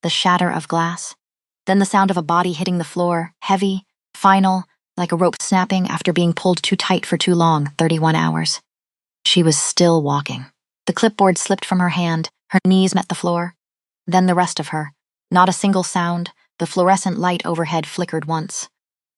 the shatter of glass. Then the sound of a body hitting the floor, heavy, final, like a rope snapping after being pulled too tight for too long, 31 hours. She was still walking. The clipboard slipped from her hand, her knees met the floor. Then the rest of her. Not a single sound, the fluorescent light overhead flickered once.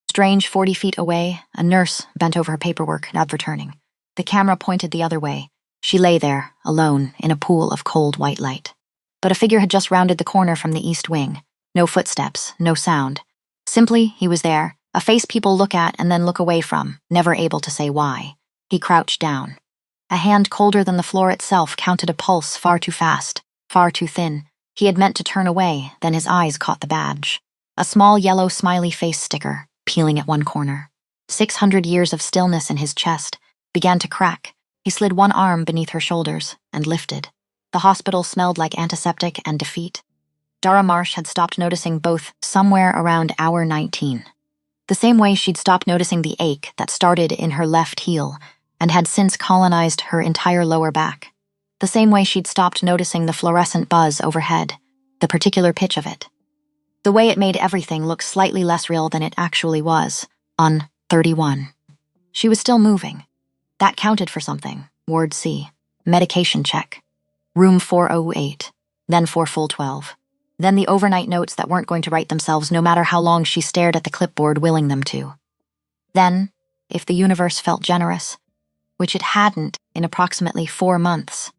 Strange 40 feet away, a nurse bent over her paperwork, not returning. The camera pointed the other way. She lay there, alone, in a pool of cold white light. But a figure had just rounded the corner from the east wing. No footsteps, no sound. Simply, he was there, a face people look at and then look away from, never able to say why. He crouched down. A hand colder than the floor itself counted a pulse far too fast, far too thin. He had meant to turn away, then his eyes caught the badge. A small yellow smiley face sticker, peeling at one corner. 600 years of stillness in his chest began to crack. He slid one arm beneath her shoulders and lifted. The hospital smelled like antiseptic and defeat. Dara Marsh had stopped noticing both somewhere around hour 19. The same way she'd stopped noticing the ache that started in her left heel and had since colonized her entire lower back. The same way she'd stopped noticing the fluorescent buzz overhead, the particular pitch of it. The way it made everything look slightly less real than it actually was, on 31. She was still moving. That counted for something. Ward C. Medication check. Room 408. Then 4 full 12. Then the overnight notes that weren't going to write themselves no matter how long she stared at the clipboard willing them to. Then, if the universe felt generous, which it hadn't in approximately 4 months,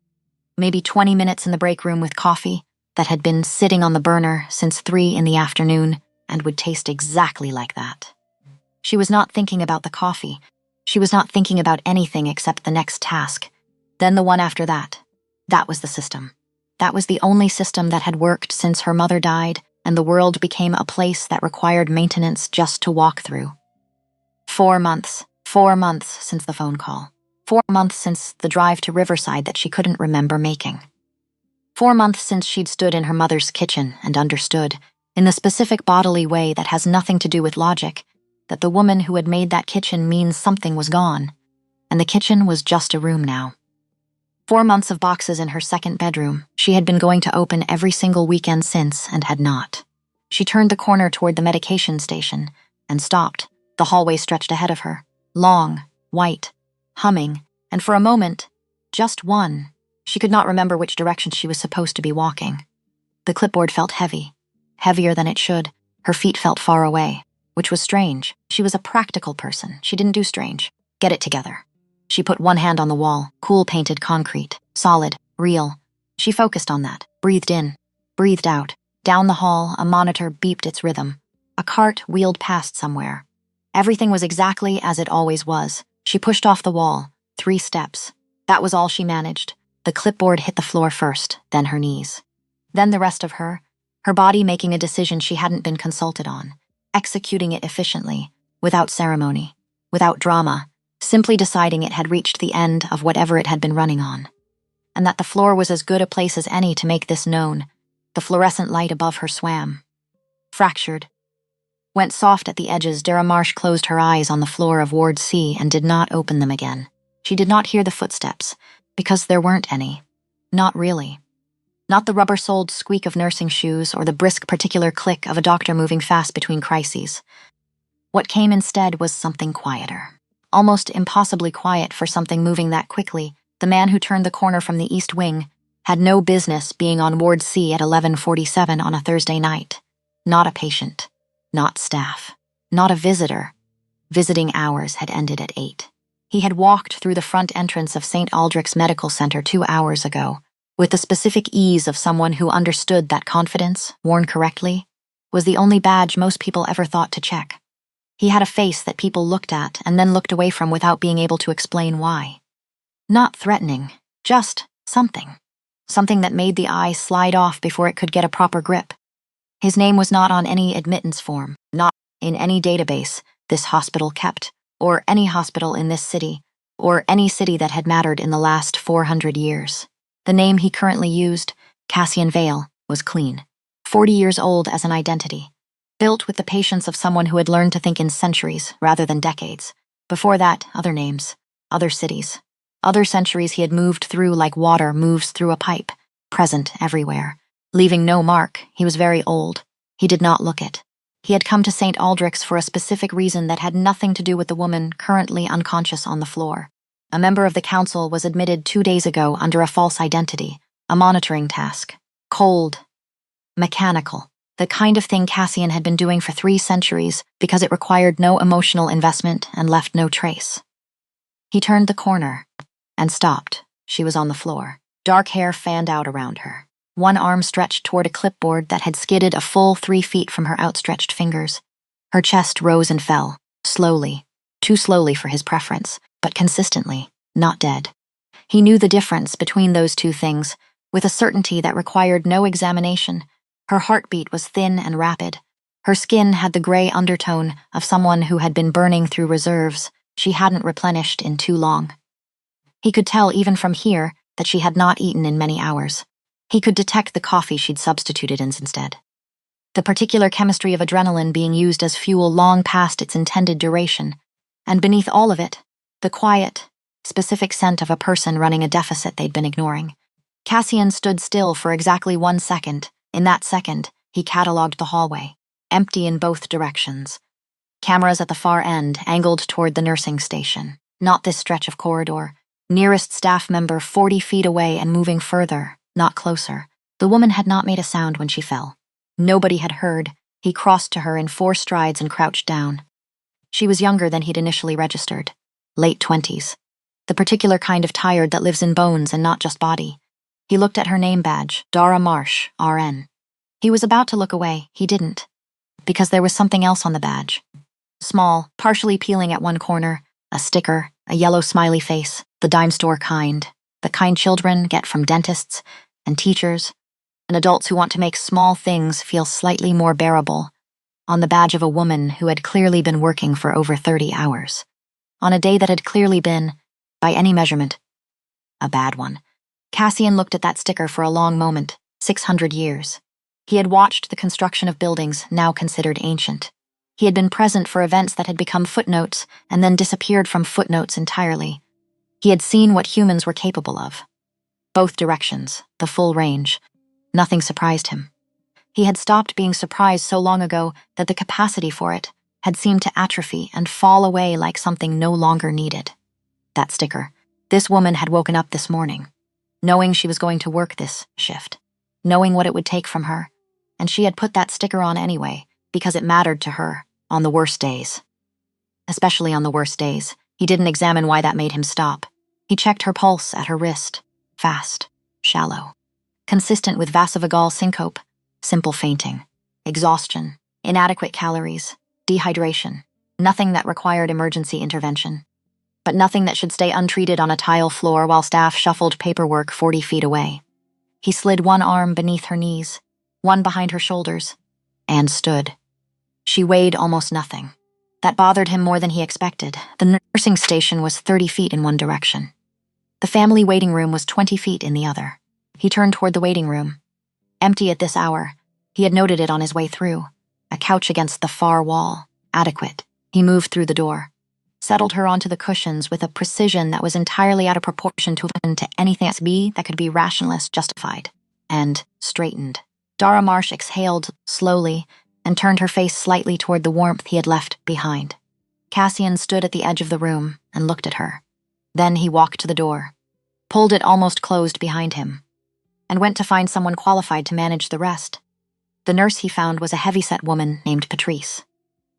maybe 20 minutes in the break room with coffee that had been sitting on the burner since 3 in the afternoon and would taste exactly like that. She was not thinking about the coffee. She was not thinking about anything except the next task. Then the one after that. That was the system. That was the only system that had worked since her mother died and the world became a place that required maintenance just to walk through. 4 months. 4 months since the phone call. 4 months since the drive to Riverside that she couldn't remember making. 4 months since she'd stood in her mother's kitchen and understood, in the specific bodily way that has nothing to do with logic, that the woman who had made that kitchen means something was gone, and the kitchen was just a room now. 4 months of boxes in her second bedroom she had been going to open every single weekend since and had not. She turned the corner toward the medication station and stopped. The hallway stretched ahead of her, long, white, humming, and for a moment, just one, she could not remember which direction she was supposed to be walking. The clipboard felt heavy, heavier than it should. Her feet felt far away, which was strange. She was a practical person. She didn't do strange. Get it together. She put one hand on the wall, cool painted concrete, solid, real. She focused on that, breathed in, breathed out. Down the hall, a monitor beeped its rhythm. A cart wheeled past somewhere. Everything was exactly as it always was. She pushed off the wall, 3 steps. That was all she managed. The clipboard hit the floor first, then her knees. Then the rest of her body making a decision she hadn't been consulted on, executing it efficiently, without ceremony, without drama, simply deciding it had reached the end of whatever it had been running on, and that the floor was as good a place as any to make this known. The fluorescent light above her swam. Fractured. Went soft at the edges. Dara Marsh closed her eyes on the floor of Ward C and did not open them again. She did not hear the footsteps, because there weren't any. Not really. Not the rubber-soled squeak of nursing shoes or the brisk particular click of a doctor moving fast between crises. What came instead was something quieter. Almost impossibly quiet for something moving that quickly. The man who turned the corner from the east wing had no business being on Ward C at 11:47 on a Thursday night. Not a patient. Not staff. Not a visitor. Visiting hours had ended at 8. He had walked through the front entrance of St. Aldrich's Medical Center 2 hours ago, with the specific ease of someone who understood that confidence, worn correctly, was the only badge most people ever thought to check. He had a face that people looked at and then looked away from without being able to explain why. Not threatening, just something. Something that made the eye slide off before it could get a proper grip. His name was not on any admittance form, not in any database this hospital kept, or any hospital in this city, or any city that had mattered in the last 400 years. The name he currently used, Cassian Vale, was clean. 40 years old as an identity. Built with the patience of someone who had learned to think in centuries rather than decades. Before that, other names, other cities. Other centuries he had moved through like water moves through a pipe, present everywhere. leaving no mark. He was very old. He did not look it. He had come to St. Aldrich's for a specific reason that had nothing to do with the woman currently unconscious on the floor. A member of the council was admitted 2 days ago under a false identity, a monitoring task. Cold. Mechanical. The kind of thing Cassian had been doing for 3 centuries because it required no emotional investment and left no trace. He turned the corner and stopped. She was on the floor. Dark hair fanned out around her. One arm stretched toward a clipboard that had skidded a full 3 feet from her outstretched fingers. Her chest rose and fell, slowly, too slowly for his preference, but consistently, not dead. He knew the difference between those 2 things, with a certainty that required no examination. Her heartbeat was thin and rapid. Her skin had the gray undertone of someone who had been burning through reserves she hadn't replenished in too long. He could tell even from here that she had not eaten in many hours. He could detect the coffee she'd substituted in instead. The particular chemistry of adrenaline being used as fuel long past its intended duration, and beneath all of it, the quiet, specific scent of a person running a deficit they'd been ignoring. Cassian stood still for exactly 1 second. In that second, he catalogued the hallway, empty in both directions. Cameras at the far end angled toward the nursing station, not this stretch of corridor. Nearest staff member 40 feet away and moving further, not closer. The woman had not made a sound when she fell. Nobody had heard. He crossed to her in 4 strides and crouched down. She was younger than he'd initially registered. Late 20s. The particular kind of tired that lives in bones and not just body. He looked at her name badge, Dara Marsh, RN. He was about to look away. He didn't. Because there was something else on the badge. Small, partially peeling at one corner, a sticker, a yellow smiley face, the dime store kind. The kind children get from dentists and teachers and adults who want to make small things feel slightly more bearable. On the badge of a woman who had clearly been working for over 30 hours. On a day that had clearly been, by any measurement, a bad one. Cassian looked at that sticker for a long moment, 600 years. He had watched the construction of buildings now considered ancient. He had been present for events that had become footnotes and then disappeared from footnotes entirely. He had seen what humans were capable of. Both directions, the full range. Nothing surprised him. He had stopped being surprised so long ago that the capacity for it had seemed to atrophy and fall away like something no longer needed. That sticker. This woman had woken up this morning, knowing she was going to work this shift, knowing what it would take from her, and she had put that sticker on anyway because it mattered to her on the worst days. Especially on the worst days, he didn't examine why that made him stop. He checked her pulse at her wrist, fast, shallow, consistent with vasovagal syncope, simple fainting, exhaustion, inadequate calories, dehydration, nothing that required emergency intervention. But nothing that should stay untreated on a tile floor while staff shuffled paperwork 40 feet away. He slid one arm beneath her knees, one behind her shoulders, and stood. She weighed almost nothing. That bothered him more than he expected. The nursing station was 30 feet in one direction. The family waiting room was 20 feet in the other. He turned toward the waiting room. Empty at this hour. He had noted it on his way through. A couch against the far wall. Adequate. He moved through the door. Settled her onto the cushions with a precision that was entirely out of proportion to anything that could be rationalist justified, and straightened. Dara Marsh exhaled slowly and turned her face slightly toward the warmth he had left behind. Cassian stood at the edge of the room and looked at her. Then he walked to the door, pulled it almost closed behind him, and went to find someone qualified to manage the rest. The nurse he found was a heavyset woman named Patrice.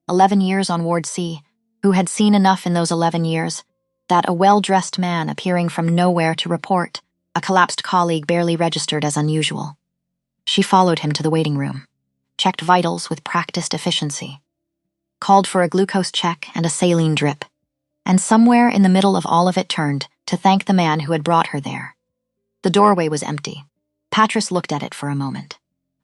11 years on Ward C, who had seen enough in those 11 years that a well-dressed man appearing from nowhere to report a collapsed colleague barely registered as unusual. She followed him to the waiting room, checked vitals with practiced efficiency, called for a glucose check and a saline drip, and somewhere in the middle of all of it turned to thank the man who had brought her there. The doorway was empty. Patrice looked at it for a moment,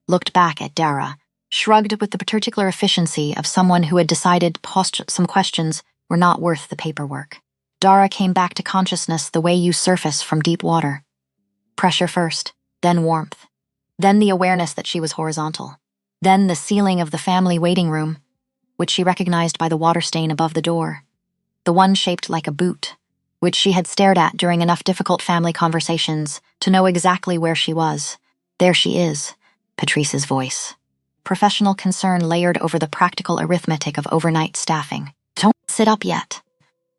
looked back at Dara, shrugged with the particular efficiency of someone who had decided some questions were not worth the paperwork. Dara came back to consciousness the way you surface from deep water. Pressure first, then warmth, then the awareness that she was horizontal, then the ceiling of the family waiting room, which she recognized by the water stain above the door, the one shaped like a boot, which she had stared at during enough difficult family conversations to know exactly where she was. There she is, Patrice's voice. Professional concern layered over the practical arithmetic of overnight staffing. Don't sit up yet.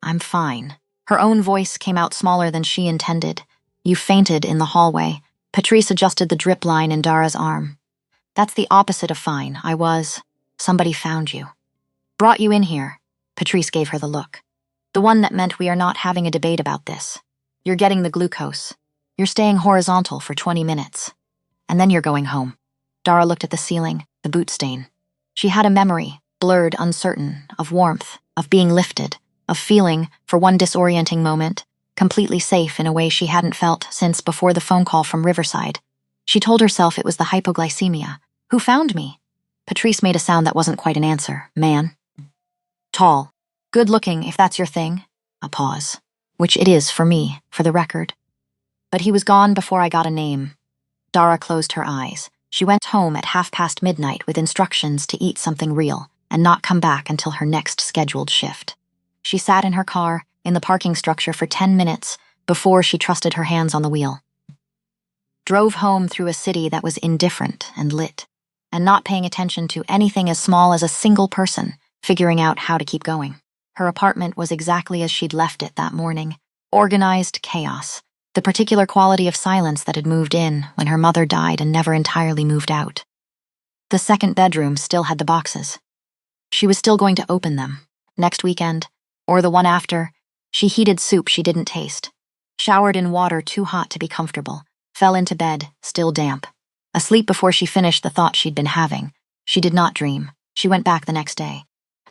I'm fine. Her own voice came out smaller than she intended. You fainted in the hallway. Patrice adjusted the drip line in Dara's arm. That's the opposite of fine. Somebody found you. Brought you in here. Patrice gave her the look. The one that meant we are not having a debate about this. You're getting the glucose. You're staying horizontal for 20 minutes. And then you're going home. Dara looked at the ceiling, the boot stain. She had a memory, blurred, uncertain, of warmth, of being lifted, of feeling, for one disorienting moment, completely safe in a way she hadn't felt since before the phone call from Riverside. She told herself it was the hypoglycemia. Who found me? Patrice made a sound that wasn't quite an answer. Man. Tall. Good-looking, if that's your thing. A pause. Which it is for me, for the record. But he was gone before I got a name. Dara closed her eyes. She went home at midnight with instructions to eat something real and not come back until her next scheduled shift. She sat in her car, in the parking structure for 10 minutes before she trusted her hands on the wheel. Drove home through a city that was indifferent and lit, and not paying attention to anything as small as a single person figuring out how to keep going. Her apartment was exactly as she'd left it that morning. Organized chaos. The particular quality of silence that had moved in when her mother died and never entirely moved out. The second bedroom still had the boxes. She was still going to open them. Next weekend, or the one after, she heated soup she didn't taste. Showered in water too hot to be comfortable. Fell into bed, still damp. Asleep before she finished the thought she'd been having. She did not dream. She went back the next day.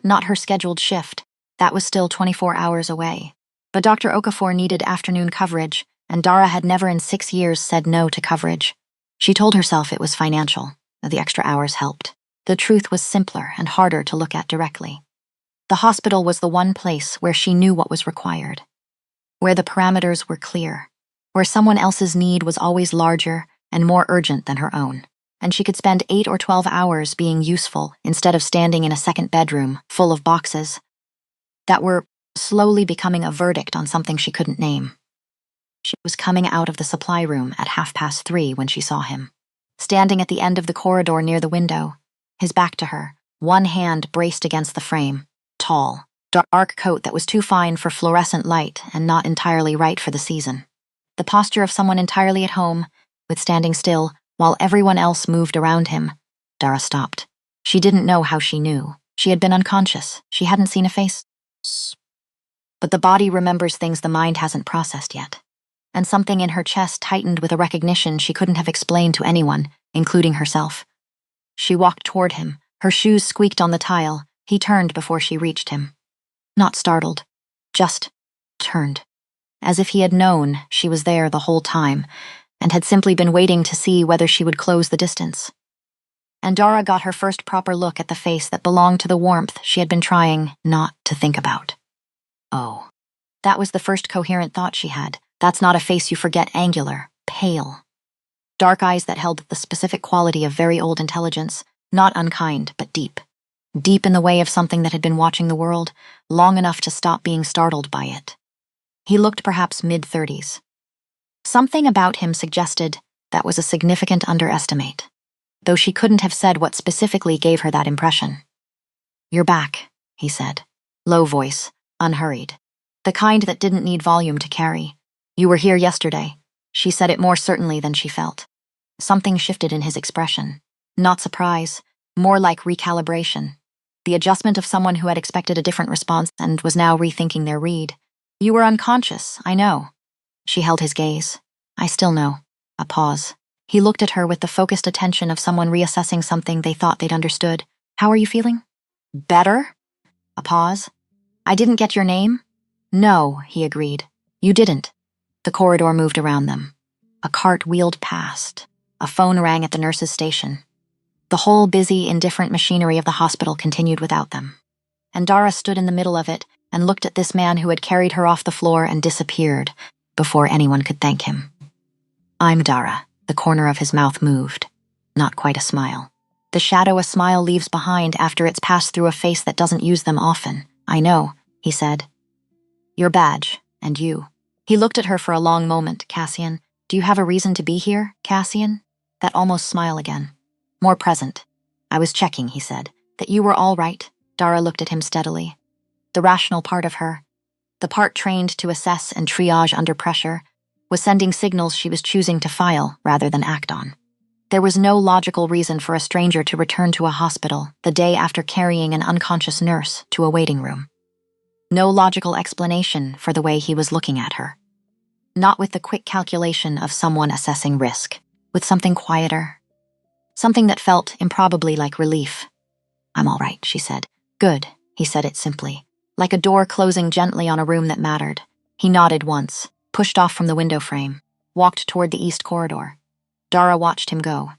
Not her scheduled shift. That was still 24 hours away. But Dr. Okafor needed afternoon coverage, and Dara had never in 6 years said no to coverage. She told herself it was financial, that the extra hours helped. The truth was simpler and harder to look at directly. The hospital was the one place where she knew what was required, where the parameters were clear, where someone else's need was always larger and more urgent than her own, and she could spend 8 or 12 hours being useful instead of standing in a second bedroom full of boxes that were slowly becoming a verdict on something she couldn't name. She was coming out of the supply room at 3:30 when she saw him, standing at the end of the corridor near the window, his back to her, one hand braced against the frame, tall, dark coat that was too fine for fluorescent light and not entirely right for the season. The posture of someone entirely at home, with standing still, while everyone else moved around him. Dara stopped. She didn't know how she knew. She had been unconscious. She hadn't seen a face. But the body remembers things the mind hasn't processed yet. And something in her chest tightened with a recognition she couldn't have explained to anyone, including herself. She walked toward him. Her shoes squeaked on the tile. He turned before she reached him. Not startled, just turned. As if he had known she was there the whole time, and had simply been waiting to see whether she would close the distance. And Dara got her first proper look at the face that belonged to the warmth she had been trying not to think about. Oh. That was the first coherent thought she had. That's not a face you forget, angular, pale. Dark eyes that held the specific quality of very old intelligence, not unkind, but deep. Deep in the way of something that had been watching the world, long enough to stop being startled by it. He looked perhaps mid-30s. Something about him suggested that was a significant underestimate, though she couldn't have said what specifically gave her that impression. "You're back," he said. Low voice, unhurried. The kind that didn't need volume to carry. "You were here yesterday." She said it more certainly than she felt. Something shifted in his expression. Not surprise, more like recalibration. The adjustment of someone who had expected a different response and was now rethinking their read. "You were unconscious, I know." She held his gaze. "I still know." A pause. He looked at her with the focused attention of someone reassessing something they thought they'd understood. "How are you feeling?" "Better?" A pause. "I didn't get your name?" "No," he agreed. "You didn't." The corridor moved around them. A cart wheeled past. A phone rang at the nurse's station. The whole busy, indifferent machinery of the hospital continued without them. And Dara stood in the middle of it and looked at this man who had carried her off the floor and disappeared before anyone could thank him. "I'm Dara." The corner of his mouth moved. Not quite a smile. The shadow a smile leaves behind after it's passed through a face that doesn't use them often. "I know," he said. "Your badge, and you." He looked at her for a long moment. "Cassian, do you have a reason to be here, Cassian?" That almost smile again. more present. I was checking, he said, that you were all right. Dara looked at him steadily. The rational part of her, the part trained to assess and triage under pressure, was sending signals she was choosing to file rather than act on. There was no logical reason for a stranger to return to a hospital the day after carrying an unconscious nurse to a waiting room. No logical explanation for the way he was looking at her. Not with the quick calculation of someone assessing risk, with something quieter. Something that felt improbably like relief. I'm all right, she said. Good, he said it simply, like a door closing gently on a room that mattered. He nodded once, pushed off from the window frame, walked toward the east corridor. Dara watched him go.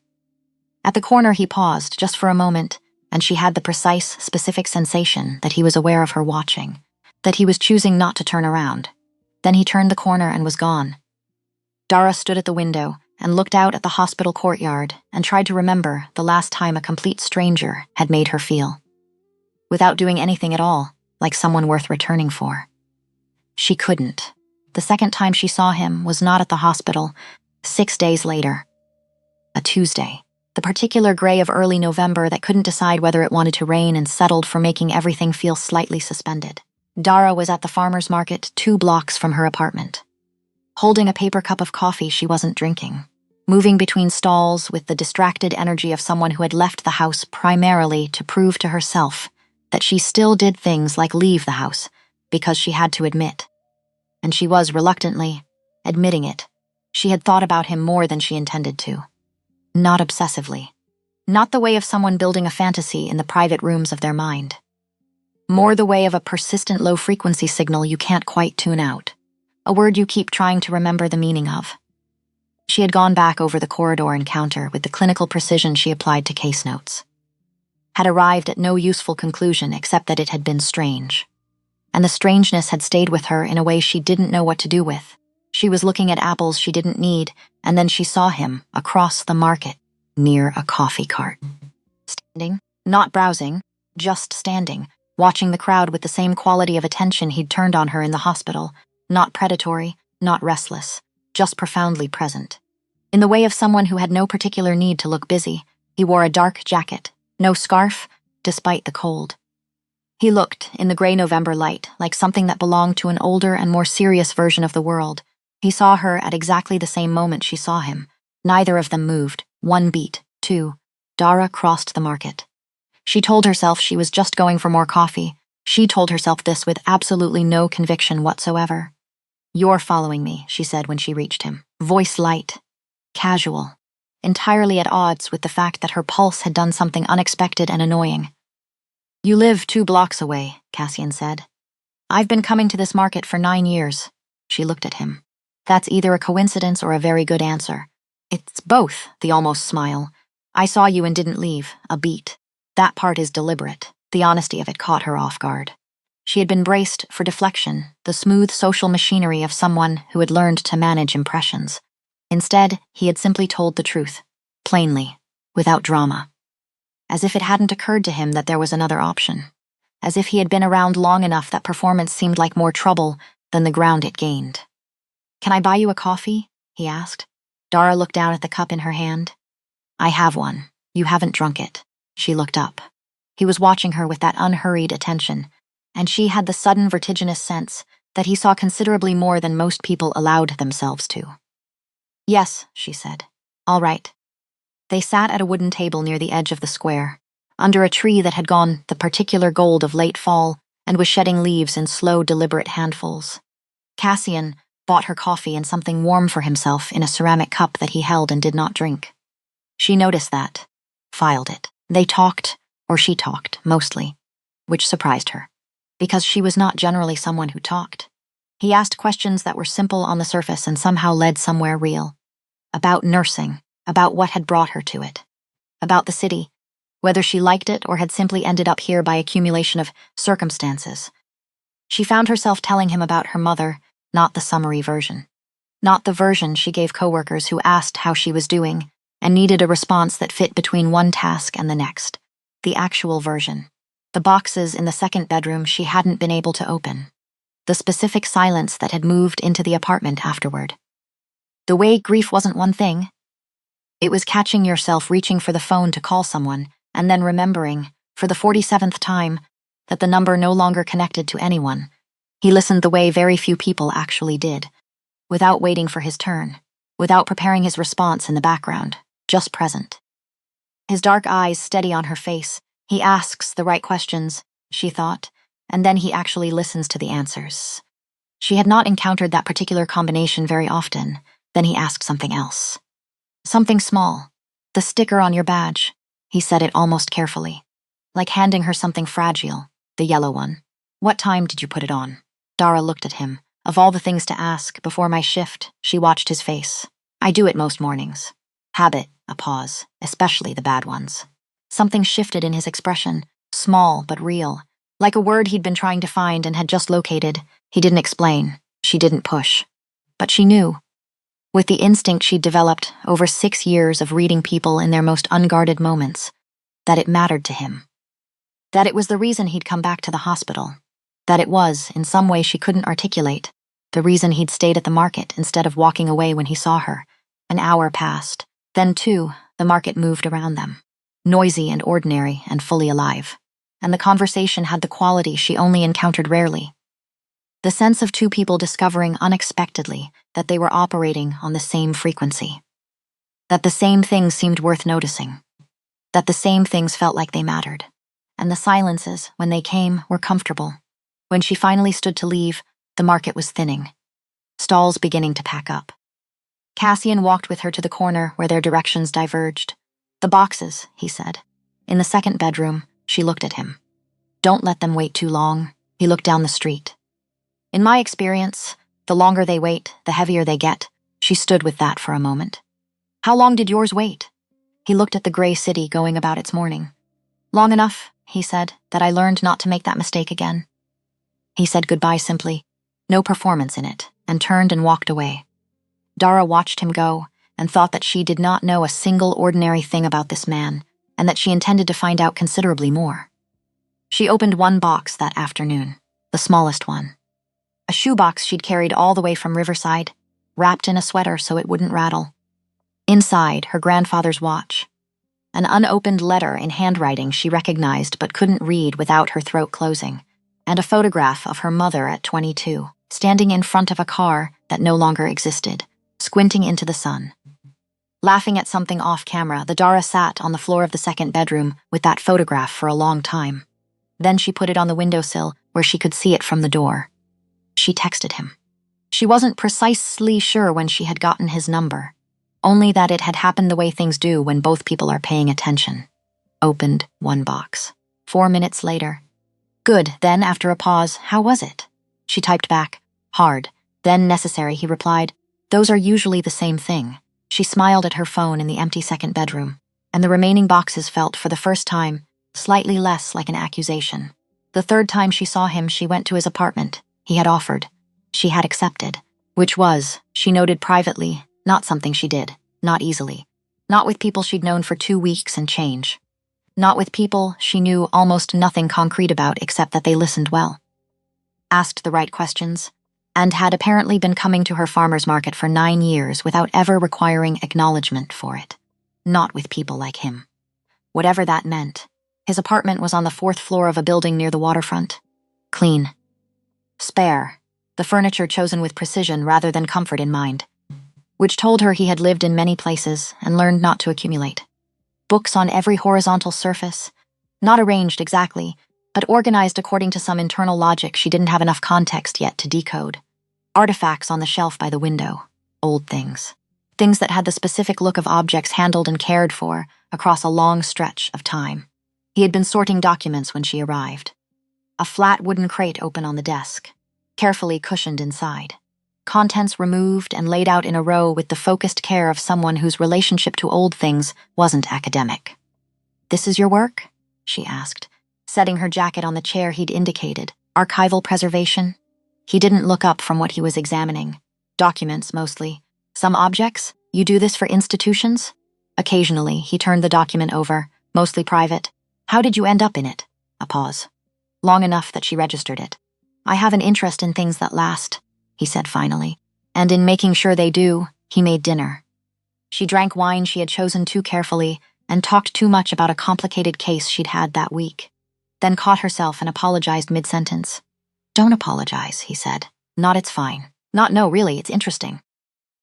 At the corner he paused, just for a moment, and she had the precise, specific sensation that he was aware of her watching, that he was choosing not to turn around. Then he turned the corner and was gone. Dara stood at the window and looked out at the hospital courtyard and tried to remember the last time a complete stranger had made her feel. Without doing anything at all, like someone worth returning for. She couldn't. The second time she saw him was not at the hospital, 6 days later. A Tuesday, the particular gray of early November that couldn't decide whether it wanted to rain and settled for making everything feel slightly suspended. Dara was at the farmer's market 2 blocks from her apartment. Holding a paper cup of coffee she wasn't drinking, moving between stalls with the distracted energy of someone who had left the house primarily to prove to herself that she still did things like leave the house because she had to admit. And she was reluctantly admitting it. She had thought about him more than she intended to. Not obsessively. Not the way of someone building a fantasy in the private rooms of their mind. More the way of a persistent low-frequency signal you can't quite tune out. A word you keep trying to remember the meaning of. She had gone back over the corridor encounter with the clinical precision she applied to case notes. Had arrived at no useful conclusion except that it had been strange. And the strangeness had stayed with her in a way she didn't know what to do with. She was looking at apples she didn't need, and then she saw him across the market, near a coffee cart. Standing, not browsing, just standing, watching the crowd with the same quality of attention he'd turned on her in the hospital, not predatory, not restless, just profoundly present. In the way of someone who had no particular need to look busy, he wore a dark jacket, no scarf, despite the cold. He looked, in the gray November light, like something that belonged to an older and more serious version of the world. He saw her at exactly the same moment she saw him. Neither of them moved. 1 beat, 2. Dara crossed the market. She told herself she was just going for more coffee. She told herself this with absolutely no conviction whatsoever. You're following me, she said when she reached him. Voice light. Casual. Entirely at odds with the fact that her pulse had done something unexpected and annoying. You live 2 blocks away, Cassian said. I've been coming to this market for 9 years. She looked at him. That's either a coincidence or a very good answer. It's both, the almost smile. I saw you and didn't leave, a beat. That part is deliberate. The honesty of it caught her off guard. She had been braced for deflection, the smooth social machinery of someone who had learned to manage impressions. Instead, he had simply told the truth, plainly, without drama. As if it hadn't occurred to him that there was another option. As if he had been around long enough that performance seemed like more trouble than the ground it gained. Can I buy you a coffee? He asked. Dara looked down at the cup in her hand. I have one. You haven't drunk it. She looked up. He was watching her with that unhurried attention, and she had the sudden vertiginous sense that he saw considerably more than most people allowed themselves to. Yes, she said. All right. They sat at a wooden table near the edge of the square, under a tree that had gone the particular gold of late fall and was shedding leaves in slow, deliberate handfuls. Cassian bought her coffee and something warm for himself in a ceramic cup that he held and did not drink. She noticed that, filed it. They talked, or she talked, mostly, which surprised her, because she was not generally someone who talked. He asked questions that were simple on the surface and somehow led somewhere real. About nursing, about what had brought her to it. About the city, whether she liked it or had simply ended up here by accumulation of circumstances. She found herself telling him about her mother, not the summary version. Not the version she gave coworkers who asked how she was doing and needed a response that fit between one task and the next. The actual version. The boxes in the second bedroom she hadn't been able to open. The specific silence that had moved into the apartment afterward. The way grief wasn't one thing. It was catching yourself reaching for the phone to call someone, and then remembering, for the 47th time, that the number no longer connected to anyone. He listened the way very few people actually did, without waiting for his turn, without preparing his response in the background, just present. His dark eyes steady on her face. He asks the right questions, she thought, and then he actually listens to the answers. She had not encountered that particular combination very often. Then he asked something else. Something small. The sticker on your badge. He said it almost carefully, like handing her something fragile, the yellow one. What time did you put it on? Dara looked at him. Of all the things to ask, before my shift, she watched his face. I do it most mornings. Habit, a pause, especially the bad ones. Something shifted in his expression, small but real, like a word he'd been trying to find and had just located. He didn't explain. She didn't push. But she knew. With the instinct she'd developed over 6 years of reading people in their most unguarded moments, that it mattered to him. That it was the reason he'd come back to the hospital. That it was, in some way she couldn't articulate, the reason he'd stayed at the market instead of walking away when he saw her. An hour passed. Then, too, the market moved around them, noisy and ordinary and fully alive. And the conversation had the quality she only encountered rarely. The sense of two people discovering unexpectedly that they were operating on the same frequency. That the same things seemed worth noticing. That the same things felt like they mattered. And the silences, when they came, were comfortable. When she finally stood to leave, the market was thinning. Stalls beginning to pack up. Cassian walked with her to the corner where their directions diverged. The boxes, he said. In the second bedroom, she looked at him. Don't let them wait too long. He looked down the street. In my experience, the longer they wait, the heavier they get. She stood with that for a moment. How long did yours wait? He looked at the gray city going about its morning. Long enough, he said, that I learned not to make that mistake again. He said goodbye simply, no performance in it, and turned and walked away. Dara watched him go and thought that she did not know a single ordinary thing about this man, and that she intended to find out considerably more. She opened one box that afternoon, the smallest one. A shoebox she'd carried all the way from Riverside, wrapped in a sweater so it wouldn't rattle. Inside, her grandfather's watch. An unopened letter in handwriting she recognized but couldn't read without her throat closing, and a photograph of her mother at 22, standing in front of a car that no longer existed, squinting into the sun. Laughing at something off camera, the Dara sat on the floor of the second bedroom with that photograph for a long time. Then she put it on the windowsill where she could see it from the door. She texted him. She wasn't precisely sure when she had gotten his number, only that it had happened the way things do when both people are paying attention. Opened one box. 4 minutes later. Good, then, after a pause, how was it? She typed back, hard, then necessary, he replied. Those are usually the same thing. She smiled at her phone in the empty second bedroom, and the remaining boxes felt, for the first time, slightly less like an accusation. The third time she saw him, she went to his apartment. He had offered. She had accepted. Which was, she noted privately, not something she did, not easily. Not with people she'd known for 2 weeks and change. Not with people she knew almost nothing concrete about except that they listened well. Asked the right questions, and had apparently been coming to her farmer's market for 9 years without ever requiring acknowledgement for it. Not with people like him. Whatever that meant. His apartment was on the 4th floor of a building near the waterfront. Clean. Spare. The furniture chosen with precision rather than comfort in mind. Which told her he had lived in many places and learned not to accumulate. Books on every horizontal surface. Not arranged exactly, but organized according to some internal logic she didn't have enough context yet to decode. Artifacts on the shelf by the window. Old things. Things that had the specific look of objects handled and cared for across a long stretch of time. He had been sorting documents when she arrived. A flat wooden crate open on the desk, carefully cushioned inside. Contents removed and laid out in a row with the focused care of someone whose relationship to old things wasn't academic. This is your work? She asked, setting her jacket on the chair he'd indicated. Archival preservation? He didn't look up from what he was examining. Documents, mostly. Some objects? You do this for institutions? Occasionally, he turned the document over, mostly private. How did you end up in it? A pause. Long enough that she registered it. I have an interest in things that last, he said finally. And in making sure they do, he made dinner. She drank wine she had chosen too carefully and talked too much about a complicated case she'd had that week, then caught herself and apologized mid-sentence. "Don't apologize," he said. "Not it's fine. Not no, really, it's interesting."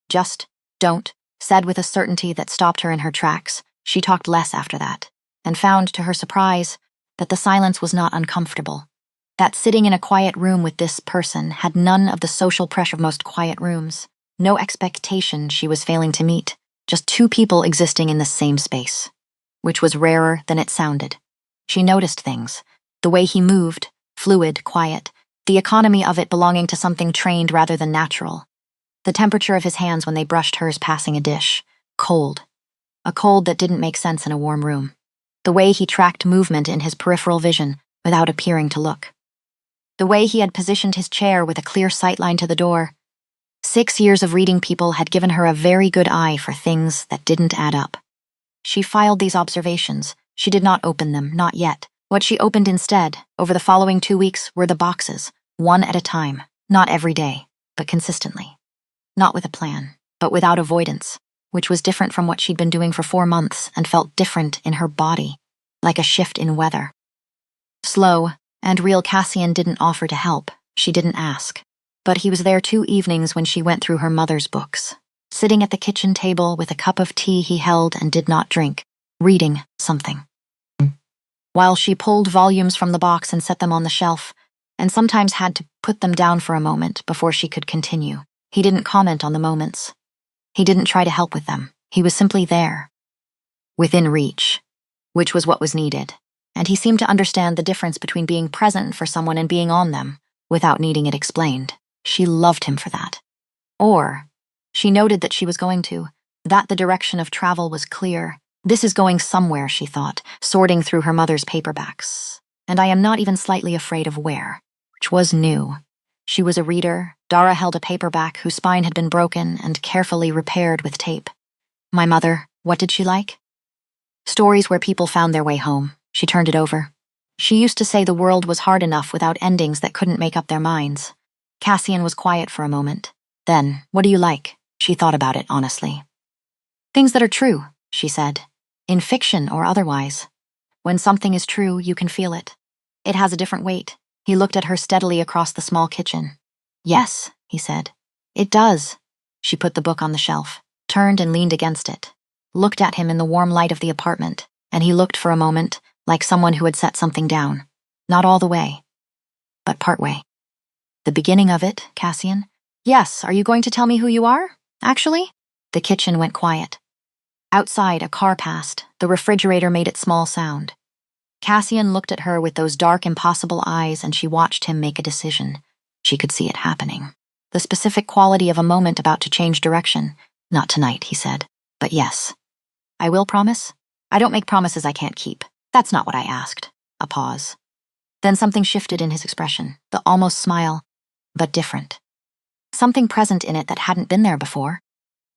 "Just don't," said with a certainty that stopped her in her tracks. She talked less after that, and found, to her surprise, that the silence was not uncomfortable. That sitting in a quiet room with this person had none of the social pressure of most quiet rooms. No expectation she was failing to meet. Just two people existing in the same space, which was rarer than it sounded. She noticed things. The way he moved, fluid, quiet, the economy of it belonging to something trained rather than natural. The temperature of his hands when they brushed hers passing a dish. Cold. A cold that didn't make sense in a warm room. The way he tracked movement in his peripheral vision without appearing to look. The way he had positioned his chair with a clear sightline to the door. 6 years of reading people had given her a very good eye for things that didn't add up. She filed these observations. She did not open them, not yet. What she opened instead, over the following 2 weeks, were the boxes, one at a time, not every day, but consistently. Not with a plan, but without avoidance, which was different from what she'd been doing for 4 months and felt different in her body, like a shift in weather. Slow, and real Cassian didn't offer to help. She didn't ask. But he was there 2 evenings when she went through her mother's books, sitting at the kitchen table with a cup of tea he held and did not drink, reading something. While she pulled volumes from the box and set them on the shelf, and sometimes had to put them down for a moment before she could continue. He didn't comment on the moments. He didn't try to help with them. He was simply there. Within reach, which was what was needed. And he seemed to understand the difference between being present for someone and being on them, without needing it explained. She loved him for that. Or, she noted that she was going to, that the direction of travel was clear. This is going somewhere, she thought, sorting through her mother's paperbacks. And I am not even slightly afraid of where, which was new. She was a reader. Dara held a paperback whose spine had been broken and carefully repaired with tape. My mother, what did she like? Stories where people found their way home. She turned it over. She used to say the world was hard enough without endings that couldn't make up their minds. Cassian was quiet for a moment. Then, what do you like? She thought about it honestly. Things that are true, she said. In fiction or otherwise. When something is true, you can feel it. It has a different weight. He looked at her steadily across the small kitchen. Yes, he said. It does. She put the book on the shelf, turned and leaned against it, looked at him in the warm light of the apartment, and he looked for a moment like someone who had set something down. Not all the way, but part way. The beginning of it, Cassian? Yes, are you going to tell me who you are, actually? The kitchen went quiet. Outside, a car passed. The refrigerator made its small sound. Cassian looked at her with those dark, impossible eyes, and she watched him make a decision. She could see it happening. The specific quality of a moment about to change direction. Not tonight, he said. But yes. I will promise? I don't make promises I can't keep. That's not what I asked. A pause. Then something shifted in his expression, the almost smile, but different. Something present in it that hadn't been there before.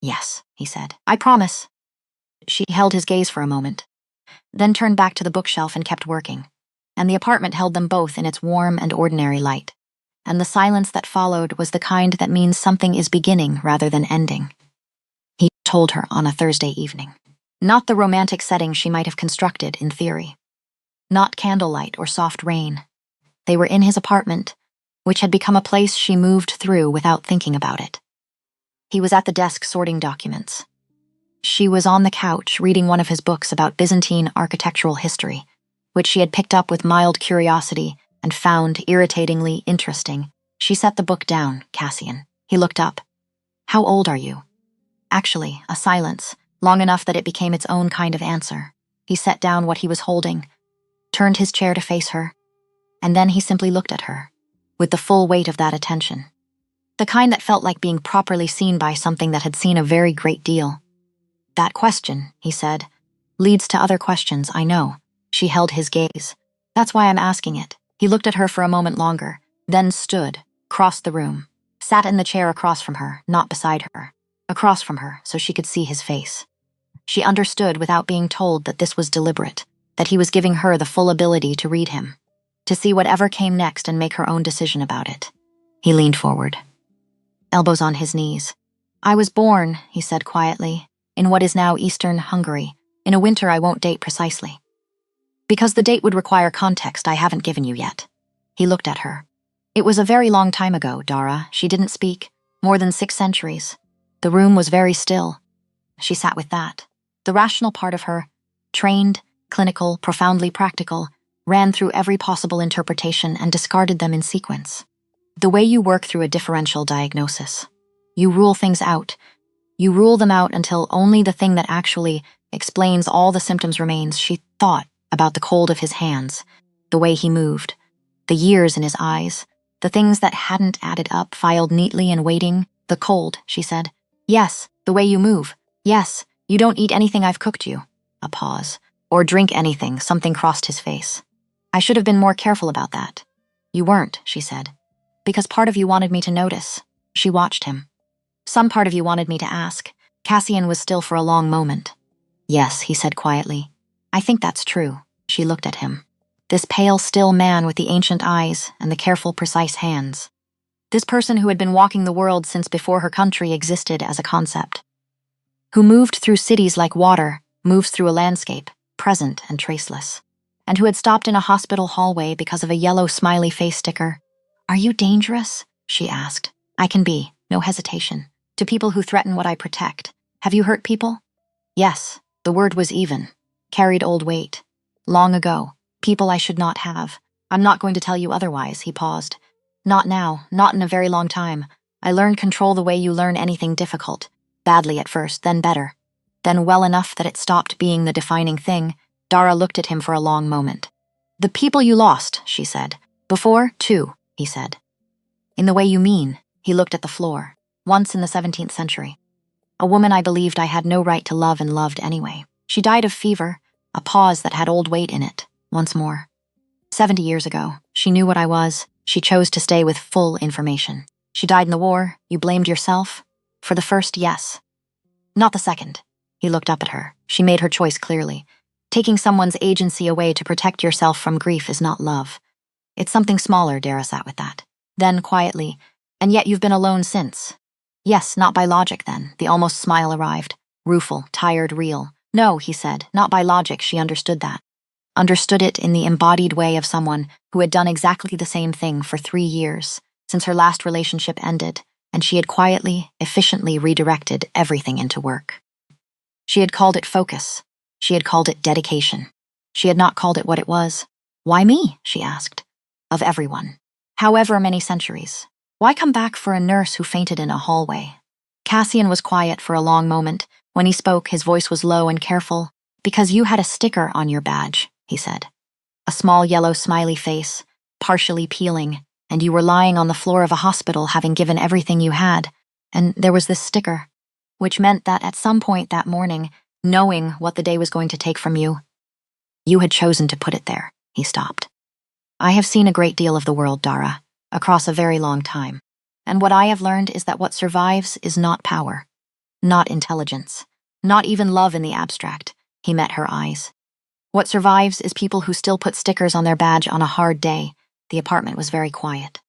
Yes, he said. I promise. She held his gaze for a moment, then turned back to the bookshelf and kept working, and the apartment held them both in its warm and ordinary light. And the silence that followed was the kind that means something is beginning rather than ending. He told her on a Thursday evening. Not the romantic setting she might have constructed in theory. Not candlelight or soft rain. They were in his apartment, which had become a place she moved through without thinking about it. He was at the desk sorting documents. She was on the couch reading one of his books about Byzantine architectural history, which she had picked up with mild curiosity and found irritatingly interesting. She set the book down, Cassian. He looked up. How old are you? Actually, a silence, long enough that it became its own kind of answer. He set down what he was holding, turned his chair to face her, and then he simply looked at her, with the full weight of that attention. The kind that felt like being properly seen by something that had seen a very great deal. That question, he said, leads to other questions, I know. She held his gaze. That's why I'm asking it. He looked at her for a moment longer, then stood, crossed the room, sat in the chair across from her, not beside her, across from her so she could see his face. She understood without being told that this was deliberate, that he was giving her the full ability to read him, to see whatever came next and make her own decision about it. He leaned forward, elbows on his knees. I was born, he said quietly, in what is now Eastern Hungary, in a winter I won't date precisely. Because the date would require context I haven't given you yet. He looked at her. It was a very long time ago, Dara. She didn't speak. More than 6 centuries. The room was very still. She sat with that. The rational part of her, trained, clinical, profoundly practical, ran through every possible interpretation and discarded them in sequence. The way you work through a differential diagnosis. You rule things out. You rule them out until only the thing that actually explains all the symptoms remains. She thought about the cold of his hands, the way he moved, the years in his eyes, the things that hadn't added up, filed neatly and waiting. The cold, she said. Yes, the way you move. Yes, you don't eat anything I've cooked you. A pause. Or drink anything. Something crossed his face. I should have been more careful about that. You weren't, she said. Because part of you wanted me to notice. She watched him. Some part of you wanted me to ask. Cassian was still for a long moment. Yes, he said quietly. I think that's true. She looked at him. This pale, still man with the ancient eyes and the careful, precise hands. This person who had been walking the world since before her country existed as a concept. Who moved through cities like water, moves through a landscape, present and traceless. And who had stopped in a hospital hallway because of a yellow smiley face sticker. Are you dangerous? She asked. I can be, no hesitation. To people who threaten what I protect. Have you hurt people? Yes, the word was even. Carried old weight. Long ago. People I should not have. I'm not going to tell you otherwise, he paused. Not now, not in a very long time. I learned control the way you learn anything difficult. Badly at first, then better. Then well enough that it stopped being the defining thing. Dara looked at him for a long moment. The people you lost, she said. Before, too, he said. In the way you mean, he looked at the floor. Once in the 17th century. A woman I believed I had no right to love and loved anyway. She died of fever, a pause that had old weight in it. Once more. 70 years ago, she knew what I was. She chose to stay with full information. She died in the war. You blamed yourself? For the first, yes. Not the second. He looked up at her. She made her choice clearly. Taking someone's agency away to protect yourself from grief is not love. It's something smaller, Dara sat with that. Then, quietly, and yet you've been alone since. Yes, not by logic then. The almost smile arrived. Rueful, tired, real. No, he said, not by logic. She understood that. Understood it in the embodied way of someone who had done exactly the same thing for 3 years, since her last relationship ended, and she had quietly, efficiently redirected everything into work. She had called it focus. She had called it dedication. She had not called it what it was. Why me? She asked. Of everyone. However many centuries. Why come back for a nurse who fainted in a hallway? Cassian was quiet for a long moment. When he spoke, his voice was low and careful. Because you had a sticker on your badge, he said. A small yellow smiley face, partially peeling, and you were lying on the floor of a hospital having given everything you had, and there was this sticker, which meant that at some point that morning, knowing what the day was going to take from you, you had chosen to put it there. He stopped. I have seen a great deal of the world, Dara, across a very long time, and what I have learned is that what survives is not power, not intelligence, not even love in the abstract. He met her eyes. What survives is people who still put stickers on their badge on a hard day. The apartment was very quiet.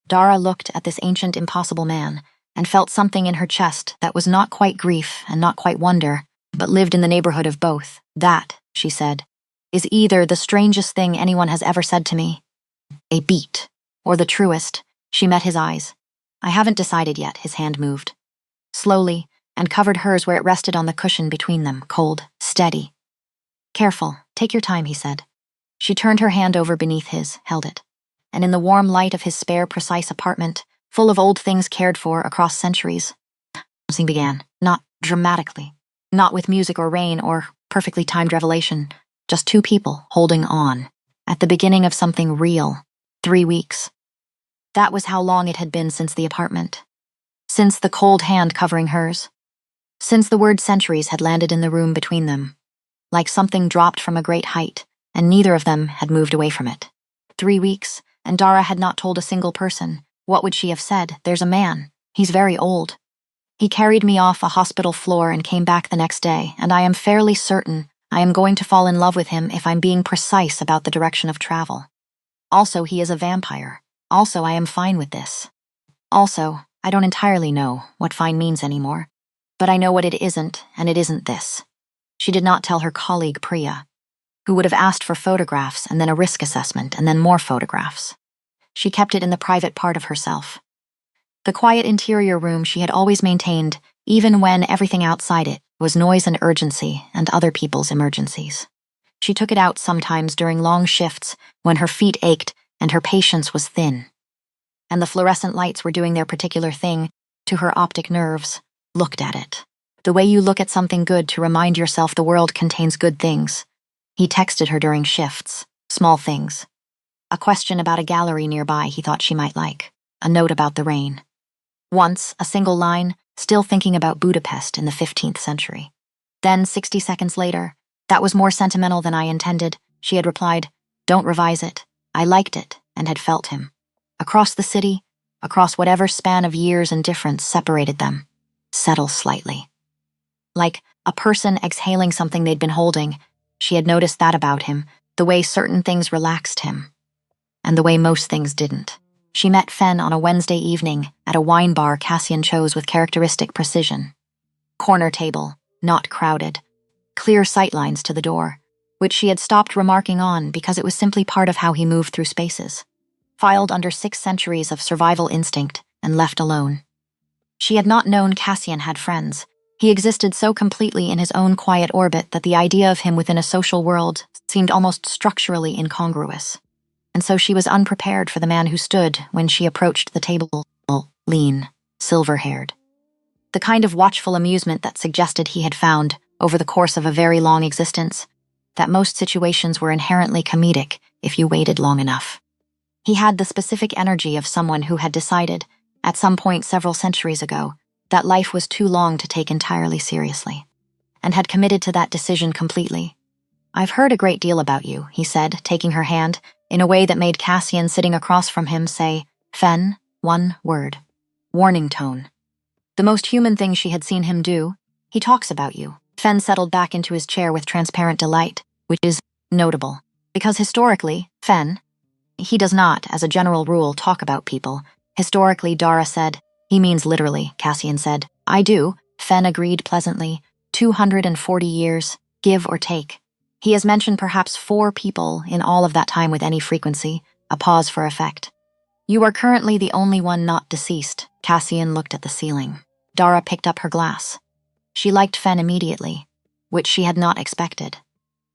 Dara looked at this ancient, impossible man and felt something in her chest that was not quite grief and not quite wonder, but lived in the neighborhood of both. That, she said, is either the strangest thing anyone has ever said to me, a beat, or the truest. She met his eyes. I haven't decided yet, his hand moved. Slowly, and covered hers where it rested on the cushion between them, cold, steady. Careful, take your time, he said. She turned her hand over beneath his, held it. And in the warm light of his spare, precise apartment, full of old things cared for across centuries, something began, not dramatically, not with music or rain or perfectly timed revelation, just 2 people holding on, at the beginning of something real, 3 weeks. That was how long it had been since the apartment, since the cold hand covering hers, since the word centuries had landed in the room between them, like something dropped from a great height, and neither of them had moved away from it. 3 weeks, and Dara had not told a single person. What would she have said? There's a man. He's very old. He carried me off a hospital floor and came back the next day, and I am fairly certain I am going to fall in love with him if I'm being precise about the direction of travel. Also, he is a vampire. Also, I am fine with this. Also, I don't entirely know what fine means anymore. But I know what it isn't, and it isn't this. She did not tell her colleague Priya, who would have asked for photographs and then a risk assessment and then more photographs. She kept it in the private part of herself. The quiet interior room she had always maintained, even when everything outside it was noise and urgency and other people's emergencies. She took it out sometimes during long shifts when her feet ached and her patience was thin. And the fluorescent lights were doing their particular thing to her optic nerves. Looked at it. The way you look at something good to remind yourself the world contains good things. He texted her during shifts, small things. A question about a gallery nearby he thought she might like. A note about the rain. Once, a single line, still thinking about Budapest in the 15th century. Then, 60 seconds later, that was more sentimental than I intended, she had replied, don't revise it. I liked it and had felt him. Across the city, across whatever span of years and difference separated them, settle slightly. Like a person exhaling something they'd been holding, she had noticed that about him, the way certain things relaxed him, and the way most things didn't. She met Fen on a Wednesday evening at a wine bar Cassian chose with characteristic precision. Corner table, not crowded. Clear sightlines to the door, which she had stopped remarking on because it was simply part of how he moved through spaces. Filed under 6 centuries of survival instinct and left alone. She had not known Cassian had friends. He existed so completely in his own quiet orbit that the idea of him within a social world seemed almost structurally incongruous. And so she was unprepared for the man who stood when she approached the table, lean, silver-haired. The kind of watchful amusement that suggested he had found, over the course of a very long existence, that most situations were inherently comedic if you waited long enough. He had the specific energy of someone who had decided, at some point several centuries ago, that life was too long to take entirely seriously, and had committed to that decision completely. I've heard a great deal about you, he said, taking her hand, in a way that made Cassian sitting across from him say, Fen, one word. Warning tone. The most human thing she had seen him do. He talks about you. Fen settled back into his chair with transparent delight, which is notable, because historically, Fen, he does not, as a general rule, talk about people. Historically, Dara said. He means literally, Cassian said. I do, Fen agreed pleasantly. 240 years, give or take. He has mentioned perhaps 4 people in all of that time with any frequency, a pause for effect. You are currently the only one not deceased. Cassian looked at the ceiling. Dara picked up her glass. She liked Fen immediately, which she had not expected.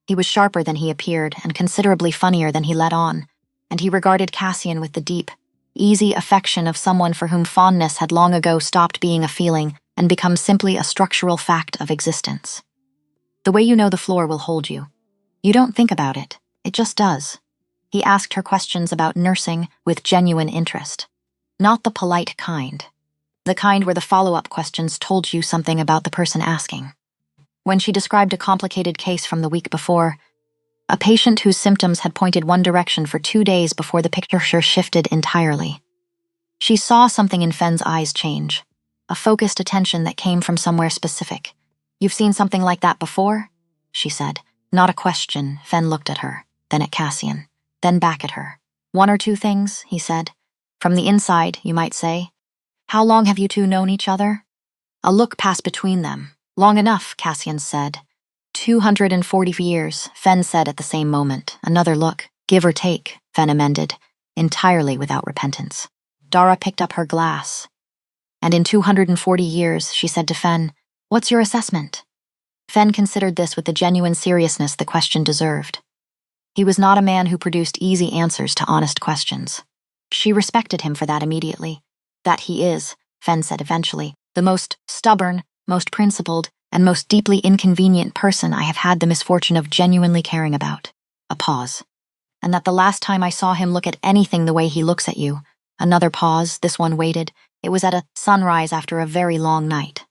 He was sharper than he appeared and considerably funnier than he let on, and he regarded Cassian with the deep, easy affection of someone for whom fondness had long ago stopped being a feeling and become simply a structural fact of existence. The way you know the floor will hold you. You don't think about it, it just does. He asked her questions about nursing with genuine interest. Not the polite kind. The kind where the follow-up questions told you something about the person asking. When she described a complicated case from the week before, a patient whose symptoms had pointed one direction for 2 days before the picture shifted entirely. She saw something in Fen's eyes change, a focused attention that came from somewhere specific. You've seen something like that before? She said. Not a question. Fen looked at her, then at Cassian, then back at her. 1 or 2 things, he said. From the inside, you might say. How long have you two known each other? A look passed between them. Long enough, Cassian said. 240 years, Fen said at the same moment. Another look, give or take, Fen amended, entirely without repentance. Dara picked up her glass. And in 240 years, she said to Fen, what's your assessment? Fen considered this with the genuine seriousness the question deserved. He was not a man who produced easy answers to honest questions. She respected him for that immediately. That he is, Fen said eventually, the most stubborn, most principled, and most deeply inconvenient person I have had the misfortune of genuinely caring about. A pause. And that the last time I saw him look at anything the way he looks at you, another pause, this one waited, it was at a sunrise after a very long night.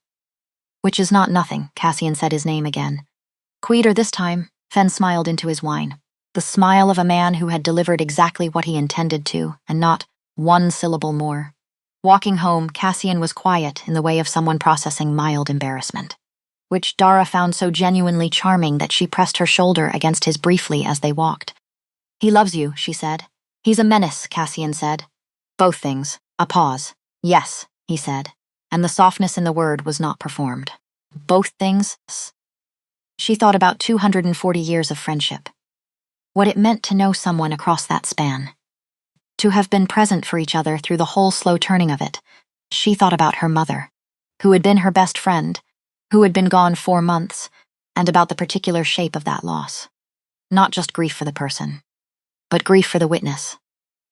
Which is not nothing, Cassian said his name again. Quieter this time, Fen smiled into his wine. The smile of a man who had delivered exactly what he intended to, and not 1 syllable more. Walking home, Cassian was quiet in the way of someone processing mild embarrassment, which Dara found so genuinely charming that she pressed her shoulder against his briefly as they walked. He loves you, she said. He's a menace, Cassian said. Both things. A pause. Yes, he said, and the softness in the word was not performed. Both things? She thought about 240 years of friendship. What it meant to know someone across that span. To have been present for each other through the whole slow turning of it. She thought about her mother, who had been her best friend, who had been gone 4 months, and about the particular shape of that loss. Not just grief for the person, but grief for the witness,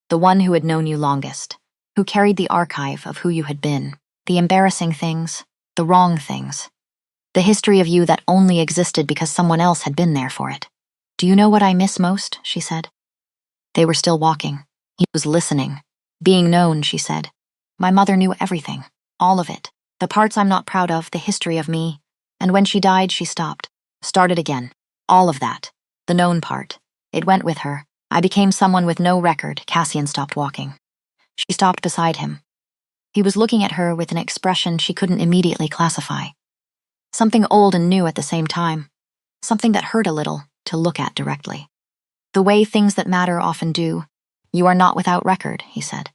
the one who had known you longest, who carried the archive of who you had been, the embarrassing things, the wrong things, the history of you that only existed because someone else had been there for it. "Do you know what I miss most?" she said. They were still walking. He was listening. "Being known," she said. "My mother knew everything, all of it, the parts I'm not proud of, the history of me. And when she died, she stopped, started again. All of that, the known part. It went with her. I became someone with no record." Cassian stopped walking. She stopped beside him. He was looking at her with an expression she couldn't immediately classify. Something old and new at the same time. Something that hurt a little to look at directly. "The way things that matter often do. You are not without record," he said.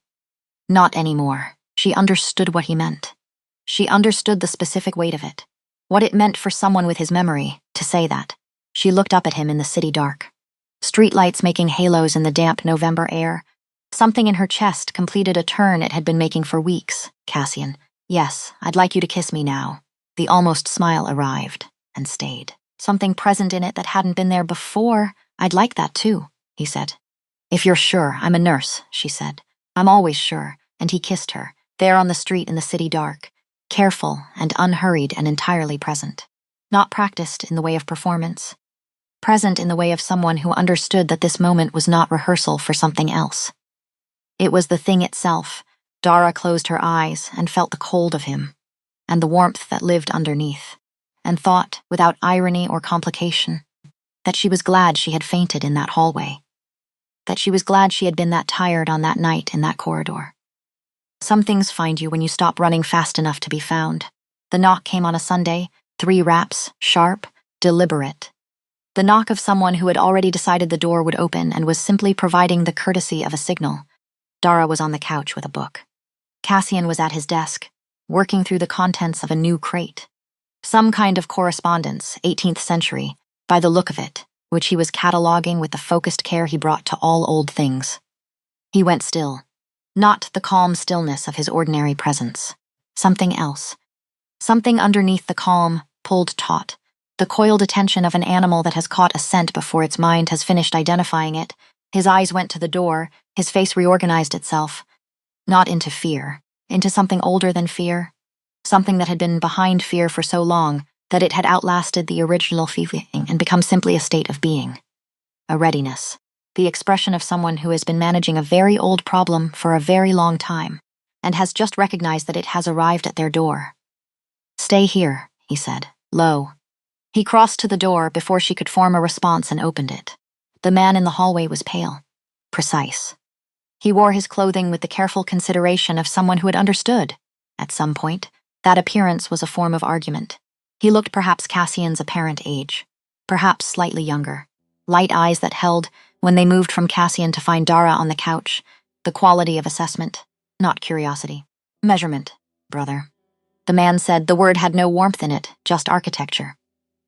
Not anymore. She understood what he meant. She understood the specific weight of it. What it meant for someone with his memory to say that. She looked up at him in the city dark. Streetlights making halos in the damp November air. Something in her chest completed a turn it had been making for weeks. "Cassian, yes, I'd like you to kiss me now." The almost smile arrived and stayed. Something present in it that hadn't been there before. "I'd like that too," he said. "If you're sure, I'm a nurse," she said. "I'm always sure." And he kissed her, there on the street in the city dark, careful and unhurried and entirely present. Not practiced in the way of performance. Present in the way of someone who understood that this moment was not rehearsal for something else. It was the thing itself. Dara closed her eyes and felt the cold of him, and the warmth that lived underneath, and thought, without irony or complication, that she was glad she had fainted in that hallway, that she was glad she had been that tired on that night in that corridor. Some things find you when you stop running fast enough to be found. The knock came on a Sunday, 3 raps, sharp, deliberate. The knock of someone who had already decided the door would open and was simply providing the courtesy of a signal. Dara was on the couch with a book. Cassian was at his desk, working through the contents of a new crate. Some kind of correspondence, 18th century, by the look of it, which he was cataloging with the focused care he brought to all old things. He went still. Not the calm stillness of his ordinary presence. Something else. Something underneath the calm, pulled taut. The coiled attention of an animal that has caught a scent before its mind has finished identifying it. His eyes went to the door, his face reorganized itself. Not into fear, into something older than fear. Something that had been behind fear for so long that it had outlasted the original feeling and become simply a state of being. A readiness. The expression of someone who has been managing a very old problem for a very long time, and has just recognized that it has arrived at their door. "Stay here," he said, low. He crossed to the door before she could form a response and opened it. The man in the hallway was pale, precise. He wore his clothing with the careful consideration of someone who had understood. At some point, that appearance was a form of argument. He looked perhaps Cassian's apparent age, perhaps slightly younger. Light eyes that held, when they moved from Cassian to find Dara on the couch, the quality of assessment, not curiosity. "Measurement, brother." The man said the word had no warmth in it, just architecture.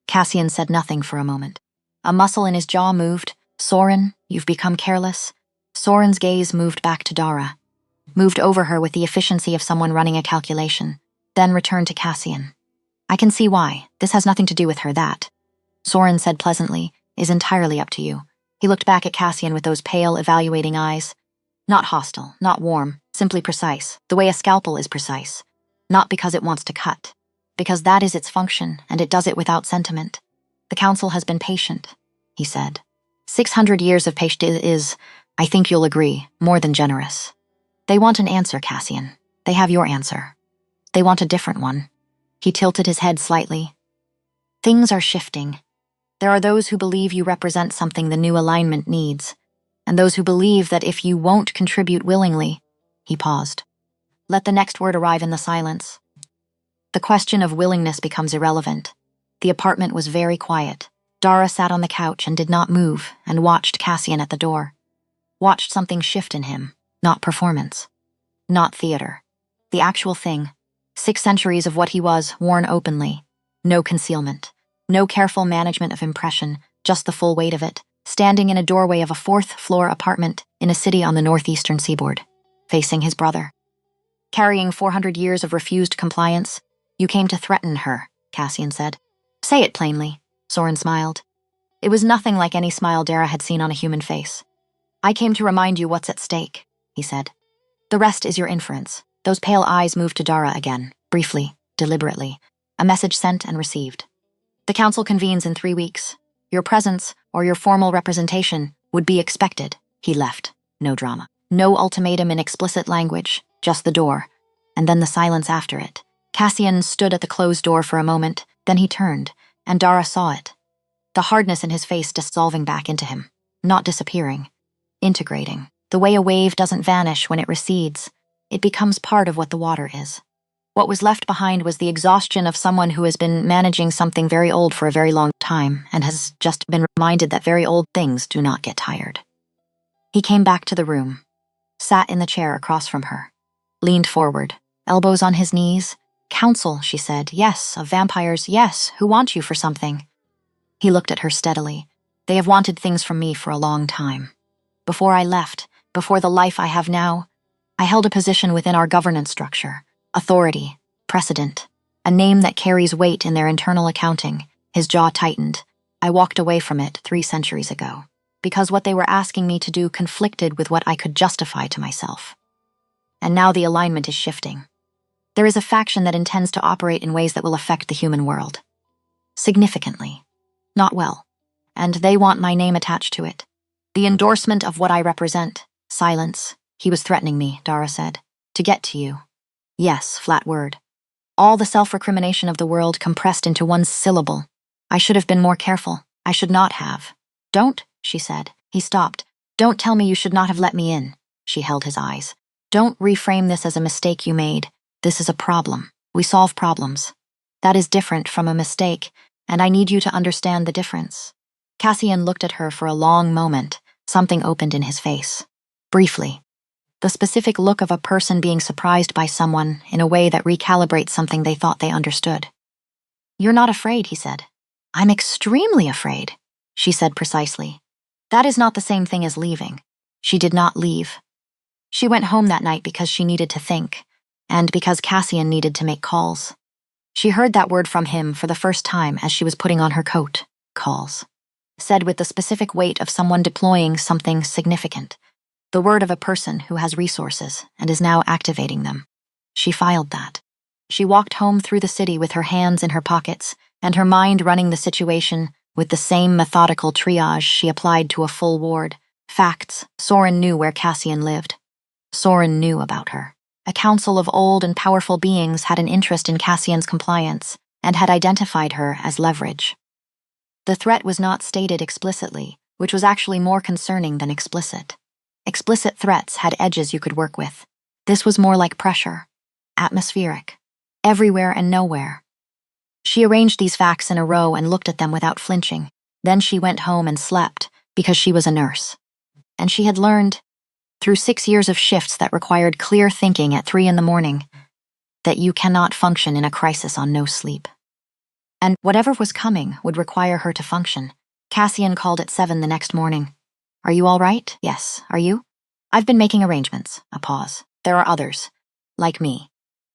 Cassian said nothing for a moment. A muscle in his jaw moved. "Soren, you've become careless." Soren's gaze moved back to Dara, moved over her with the efficiency of someone running a calculation, then returned to Cassian. "I can see why. This has nothing to do with her, that," Soren said pleasantly, "is entirely up to you." He looked back at Cassian with those pale, evaluating eyes. Not hostile, not warm, simply precise, the way a scalpel is precise. Not because it wants to cut, because that is its function, and it does it without sentiment. "The council has been patient," he said. 600 years of patience is, I think you'll agree, more than generous. They want an answer, Cassian. They have your answer. They want a different one. He tilted his head slightly. "Things are shifting. There are those who believe you represent something the new alignment needs, and those who believe that if you won't contribute willingly," he paused. "Let the next word arrive in the silence." The question of willingness becomes irrelevant. The apartment was very quiet. Dara sat on the couch and did not move and watched Cassian at the door. Watched something shift in him, not performance. Not theater. The actual thing. 6 centuries of what he was, worn openly. No concealment. No careful management of impression, just the full weight of it, standing in a doorway of a fourth-floor apartment in a city on the northeastern seaboard, facing his brother. Carrying 400 years of refused compliance, you came to threaten her, Cassian said. Say it plainly, Soren smiled. It was nothing like any smile Dara had seen on a human face. I came to remind you what's at stake, he said. The rest is your inference. Those pale eyes moved to Dara again, briefly, deliberately, a message sent and received. The council convenes in 3 weeks. Your presence, or your formal representation, would be expected. He left. No drama. No ultimatum in explicit language, just the door, and then the silence after it. Cassian stood at the closed door for a moment, then he turned, and Dara saw it. The hardness in his face dissolving back into him, not disappearing, integrating. The way a wave doesn't vanish when it recedes, it becomes part of what the water is. What was left behind was the exhaustion of someone who has been managing something very old for a very long time and has just been reminded that very old things do not get tired. He came back to the room, sat in the chair across from her, leaned forward, elbows on his knees. Council, she said. Yes, of vampires, yes, who want you for something. He looked at her steadily. They have wanted things from me for a long time. Before I left, before the life I have now, I held a position within our governance structure, authority, precedent, a name that carries weight in their internal accounting. His jaw tightened. I walked away from it 3 centuries ago, because what they were asking me to do conflicted with what I could justify to myself. And now the alignment is shifting. There is a faction that intends to operate in ways that will affect the human world. Significantly. Not well. And they want my name attached to it. The endorsement of what I represent. Silence. He was threatening me, Dara said. To get to you. Yes, flat word. All the self-recrimination of the world compressed into one syllable. I should have been more careful. I should not have. Don't, she said. He stopped. Don't tell me you should not have let me in. She held his eyes. Don't reframe this as a mistake you made. This is a problem. We solve problems. That is different from a mistake, and I need you to understand the difference. Cassian looked at her for a long moment. Something opened in his face. Briefly. The specific look of a person being surprised by someone in a way that recalibrates something they thought they understood. You're not afraid, he said. I'm extremely afraid, she said precisely. That is not the same thing as leaving. She did not leave. She went home that night because she needed to think, and because Cassian needed to make calls. She heard that word from him for the first time as she was putting on her coat. Calls. Said with the specific weight of someone deploying something significant. The word of a person who has resources and is now activating them. She filed that. She walked home through the city with her hands in her pockets and her mind running the situation with the same methodical triage she applied to a full ward. Facts. Soren knew where Cassian lived. Soren knew about her. A council of old and powerful beings had an interest in Cassian's compliance and had identified her as leverage. The threat was not stated explicitly, which was actually more concerning than explicit. Explicit threats had edges you could work with. This was more like pressure. Atmospheric. Everywhere and nowhere. She arranged these facts in a row and looked at them without flinching. Then she went home and slept, because she was a nurse. And she had learned, through 6 years of shifts that required clear thinking at 3 a.m, that you cannot function in a crisis on no sleep. And whatever was coming would require her to function. Cassian called at 7 the next morning. Are you all right? Yes. Are you? I've been making arrangements. A pause. There are others. Like me.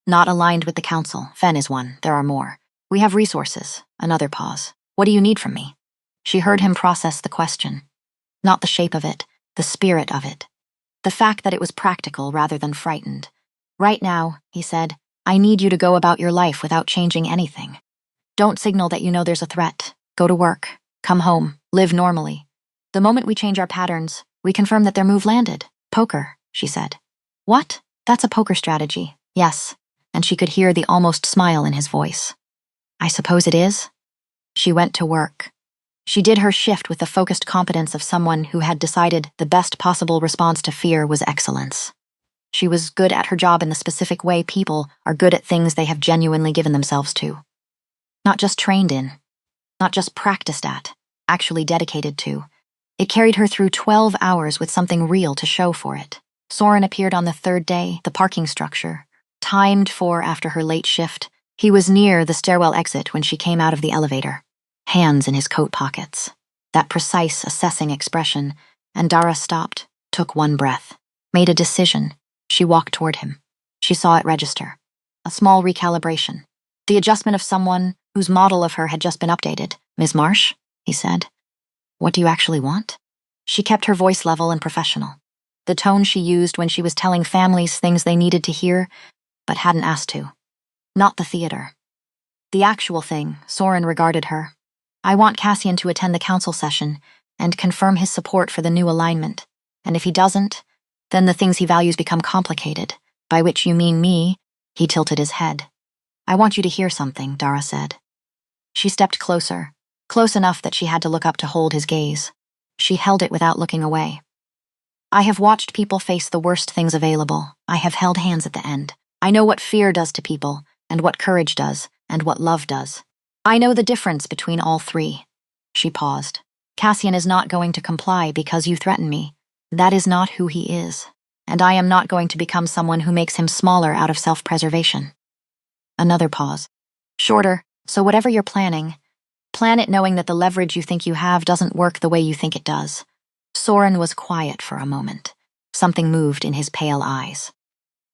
Not aligned with the council. Fen is one. There are more. We have resources. Another pause. What do you need from me? She heard him process the question. Not the shape of it, the spirit of it. The fact that it was practical rather than frightened. Right now, he said, I need you to go about your life without changing anything. Don't signal that you know there's a threat. Go to work. Come home. Live normally. The moment we change our patterns, we confirm that their move landed. Poker, she said. What? That's a poker strategy. Yes. And she could hear the almost smile in his voice. I suppose it is. She went to work. She did her shift with the focused competence of someone who had decided the best possible response to fear was excellence. She was good at her job in the specific way people are good at things they have genuinely given themselves to. Not just trained in, not just practiced at, actually dedicated to. It carried her through 12 hours with something real to show for it. Soren appeared on the 3rd day, the parking structure, timed for after her late shift. He was near the stairwell exit when she came out of the elevator, hands in his coat pockets. That precise, assessing expression, and Dara stopped, took one breath, made a decision. She walked toward him. She saw it register. A small recalibration. The adjustment of someone whose model of her had just been updated. "Ms. Marsh," he said. "What do you actually want?" She kept her voice level and professional. The tone she used when she was telling families things they needed to hear, but hadn't asked to. Not the theater. The actual thing, Soren regarded her. "I want Cassian to attend the council session and confirm his support for the new alignment. And if he doesn't, then the things he values become complicated, by which you mean me." He tilted his head. "I want you to hear something," Dara said. She stepped closer, close enough that she had to look up to hold his gaze. She held it without looking away. "I have watched people face the worst things available. I have held hands at the end. I know what fear does to people, and what courage does, and what love does. I know the difference between all three." She paused. "Cassian is not going to comply because you threaten me. That is not who he is. And I am not going to become someone who makes him smaller out of self-preservation." Another pause. "Shorter, so whatever you're planning, plan it knowing that the leverage you think you have doesn't work the way you think it does." Soren was quiet for a moment. Something moved in his pale eyes.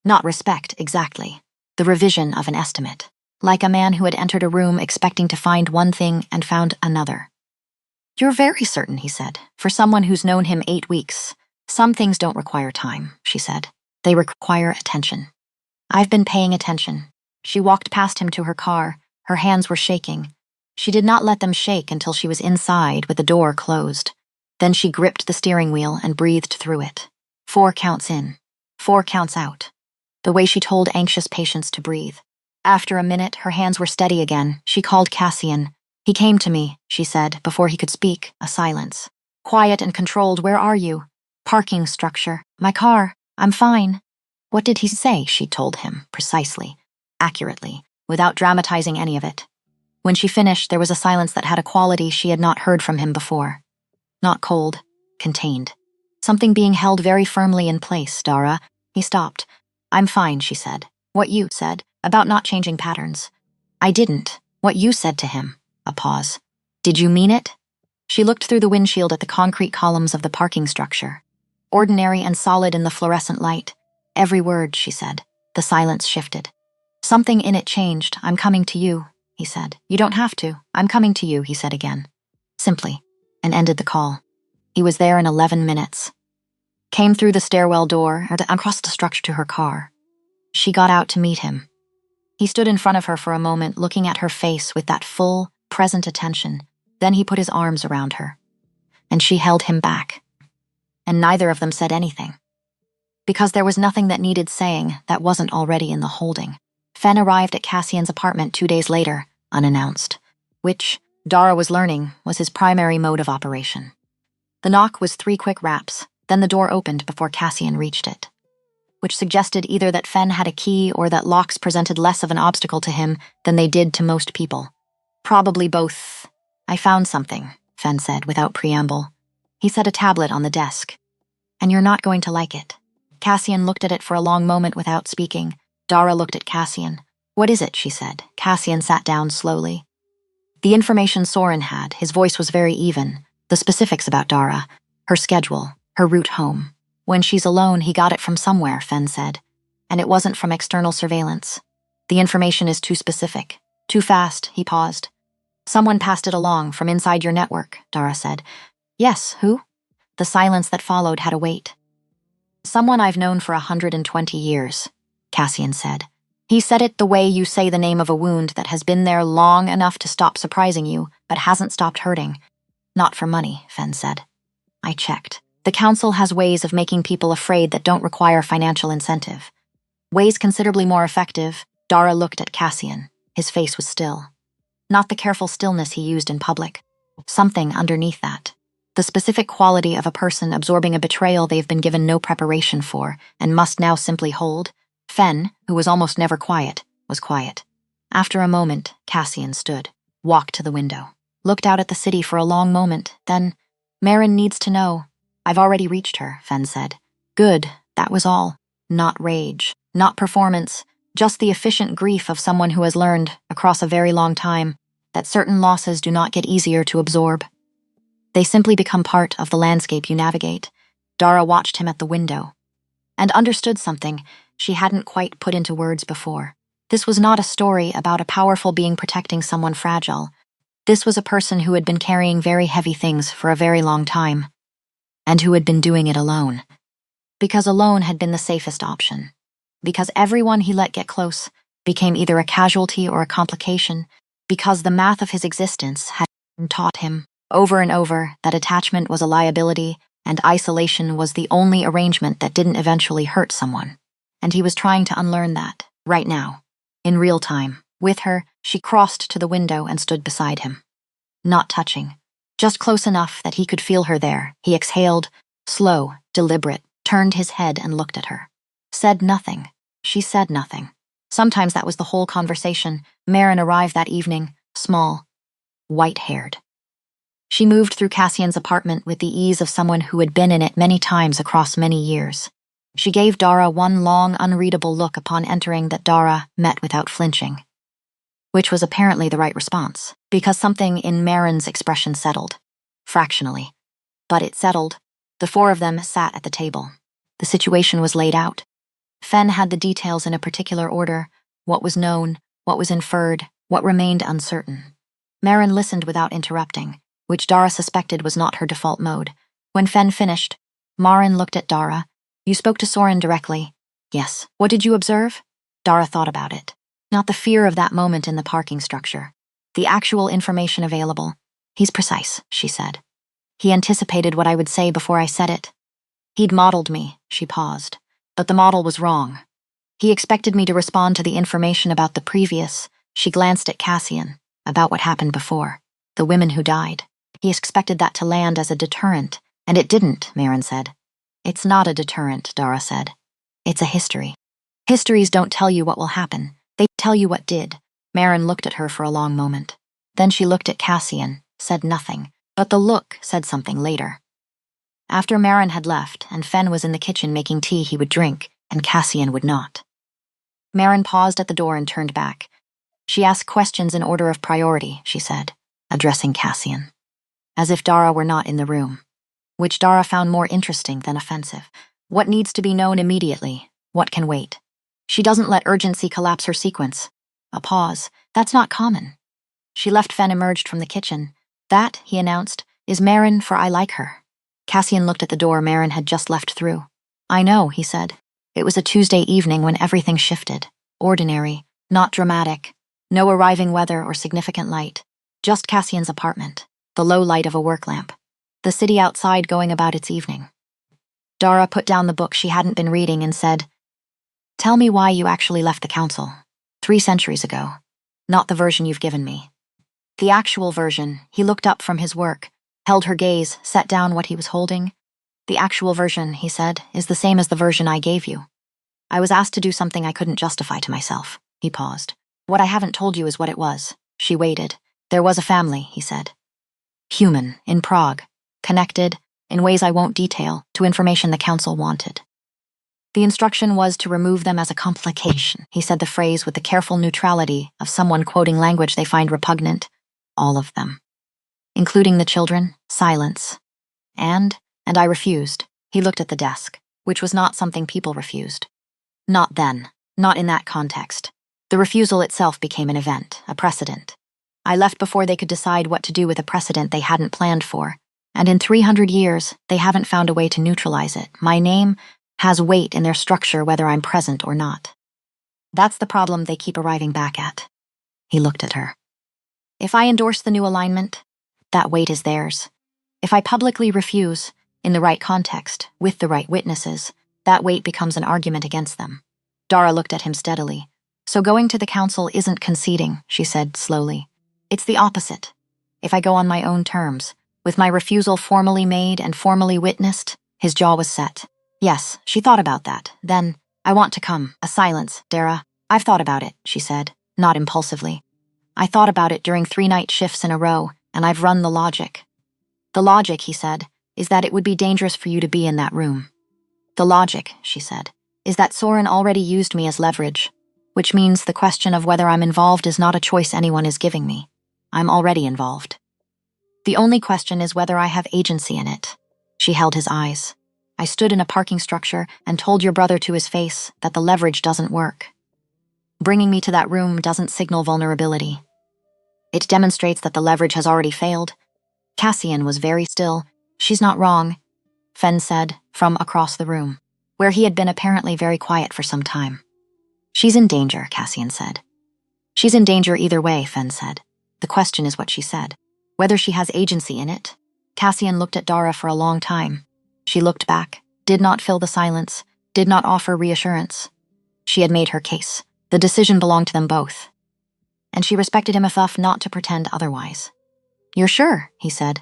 Not respect, exactly. The revision of an estimate. Like a man who had entered a room expecting to find one thing and found another. "You're very certain," he said, "for someone who's known him 8 weeks. Some things don't require time," she said. "They require attention." "I've been paying attention." She walked past him to her car. Her hands were shaking. She did not let them shake until she was inside with the door closed. Then she gripped the steering wheel and breathed through it. 4 counts in, 4 counts out. The way she told anxious patients to breathe. After a minute, her hands were steady again. She called Cassian. "He came to me," she said, before he could speak. A silence. "Quiet and controlled. Where are you?" "Parking structure. My car. I'm fine." What did he say? She told him, precisely, accurately, without dramatizing any of it. When she finished, there was a silence that had a quality she had not heard from him before. Not cold, contained. Something being held very firmly in place, Dara. He stopped. "I'm fine," she said. "What you said, about not changing patterns." "I didn't. What you said to him." A pause. "Did you mean it?" She looked through the windshield at the concrete columns of the parking structure. Ordinary and solid in the fluorescent light. "Every word," she said. The silence shifted. "Something in it changed. I'm coming to you," he said. "You don't have to. I'm coming to you," he said again. Simply. And ended the call. He was there in 11 minutes. Came through the stairwell door and across the structure to her car. She got out to meet him. He stood in front of her for a moment, looking at her face with that full, present attention. Then he put his arms around her. And she held him back. And neither of them said anything. Because there was nothing that needed saying that wasn't already in the holding. Fen arrived at Cassian's apartment 2 days later, unannounced, which, Dara was learning, was his primary mode of operation. The knock was 3 quick raps, then the door opened before Cassian reached it, which suggested either that Fen had a key or that locks presented less of an obstacle to him than they did to most people. Probably both. "I found something," Fen said without preamble. He set a tablet on the desk. "And you're not going to like it." Cassian looked at it for a long moment without speaking. Dara looked at Cassian. "What is it?" she said. Cassian sat down slowly. The information Soren had, his voice was very even. The specifics about Dara, her schedule, her route home. "When she's alone, he got it from somewhere," Fen said. "And it wasn't from external surveillance. The information is too specific. Too fast," he paused. "Someone passed it along from inside your network," Dara said. "Yes, who?" The silence that followed had a weight. "Someone I've known for 120 years, Cassian said. He said it the way you say the name of a wound that has been there long enough to stop surprising you, but hasn't stopped hurting. Not for money, Fen said. I checked. The council has ways of making people afraid that don't require financial incentive. Ways considerably more effective. Dara looked at Cassian. His face was still. Not the careful stillness he used in public. Something underneath that. The specific quality of a person absorbing a betrayal they've been given no preparation for and must now simply hold. Fen, who was almost never quiet, was quiet. After a moment, Cassian stood, walked to the window, looked out at the city for a long moment, then, Marin needs to know. I've already reached her, Fen said. Good, that was all. Not rage, not performance, just the efficient grief of someone who has learned, across a very long time, that certain losses do not get easier to absorb. They simply become part of the landscape you navigate. Dara watched him at the window and understood something she hadn't quite put into words before. This was not a story about a powerful being protecting someone fragile. This was a person who had been carrying very heavy things for a very long time, and who had been doing it alone. Because alone had been the safest option. Because everyone he let get close became either a casualty or a complication. Because the math of his existence had taught him over and over that attachment was a liability and isolation was the only arrangement that didn't eventually hurt someone. And he was trying to unlearn that, right now, in real time. With her, she crossed to the window and stood beside him. Not touching, just close enough that he could feel her there. He exhaled, slow, deliberate, turned his head and looked at her. Said nothing. She said nothing. Sometimes that was the whole conversation. Marin arrived that evening, small, white-haired. She moved through Cassian's apartment with the ease of someone who had been in it many times across many years. She gave Dara one long, unreadable look upon entering that Dara met without flinching, which was apparently the right response, because something in Marin's expression settled, fractionally. But it settled. The four of them sat at the table. The situation was laid out. Fen had the details in a particular order, what was known, what was inferred, what remained uncertain. Marin listened without interrupting, which Dara suspected was not her default mode. When Fen finished, Marin looked at Dara. You spoke to Soren directly. Yes. What did you observe? Dara thought about it. Not the fear of that moment in the parking structure. The actual information available. He's precise, she said. He anticipated what I would say before I said it. He'd modeled me, she paused. But the model was wrong. He expected me to respond to the information about the previous. She glanced at Cassian, about what happened before. The women who died. He expected that to land as a deterrent, and it didn't, Marin said. It's not a deterrent, Dara said. It's a history. Histories don't tell you what will happen. They tell you what did. Marin looked at her for a long moment. Then she looked at Cassian, said nothing, but the look said something later. After Marin had left, and Fen was in the kitchen making tea he would drink, and Cassian would not. Marin paused at the door and turned back. She asked questions in order of priority, she said, addressing Cassian. As if Dara were not in the room. Which Dara found more interesting than offensive. What needs to be known immediately? What can wait? She doesn't let urgency collapse her sequence. A pause. That's not common. She left. Fen emerged from the kitchen. That, he announced, is Marin, for I like her. Cassian looked at the door Marin had just left through. I know, he said. It was a Tuesday evening when everything shifted. Ordinary, not dramatic. No arriving weather or significant light. Just Cassian's apartment. The low light of a work lamp. The city outside going about its evening. Dara put down the book she hadn't been reading and said, Tell me why you actually left the council. 3 centuries ago. Not the version you've given me. The actual version. He looked up from his work, held her gaze, set down what he was holding. The actual version, he said, is the same as the version I gave you. I was asked to do something I couldn't justify to myself. He paused. What I haven't told you is what it was. She waited. There was a family, he said. Human, in Prague. Connected, in ways I won't detail, to information the council wanted. The instruction was to remove them as a complication. He said the phrase with the careful neutrality of someone quoting language they find repugnant. All of them. Including the children, silence. And I refused. He looked at the desk, which was not something people refused. Not then, not in that context. The refusal itself became an event, a precedent. I left before they could decide what to do with a precedent they hadn't planned for. And in 300 years, they haven't found a way to neutralize it. My name has weight in their structure whether I'm present or not. That's the problem they keep arriving back at. He looked at her. If I endorse the new alignment, that weight is theirs. If I publicly refuse, in the right context, with the right witnesses, that weight becomes an argument against them. Dara looked at him steadily. So going to the council isn't conceding, she said slowly. It's the opposite. If I go on my own terms, with my refusal formally made and formally witnessed, his jaw was set. Yes, she thought about that. Then, I want to come. A silence, Dara. I've thought about it, she said, not impulsively. I thought about it during 3 night shifts in a row, and I've run the logic. The logic, he said, is that it would be dangerous for you to be in that room. The logic, she said, is that Soren already used me as leverage. which means the question of whether I'm involved is not a choice anyone is giving me. I'm already involved. The only question is whether I have agency in it. She held his eyes. I stood in a parking structure and told your brother to his face that the leverage doesn't work. Bringing me to that room doesn't signal vulnerability. It demonstrates that the leverage has already failed. Cassian was very still. She's not wrong, Fen said from across the room, where he had been apparently very quiet for some time. She's in danger, Cassian said. She's in danger either way, Fen said. The question is what she said. Whether she has agency in it. Cassian looked at Dara for a long time. She looked back, did not fill the silence, did not offer reassurance. She had made her case. The decision belonged to them both. And she respected him enough not to pretend otherwise. You're sure, he said.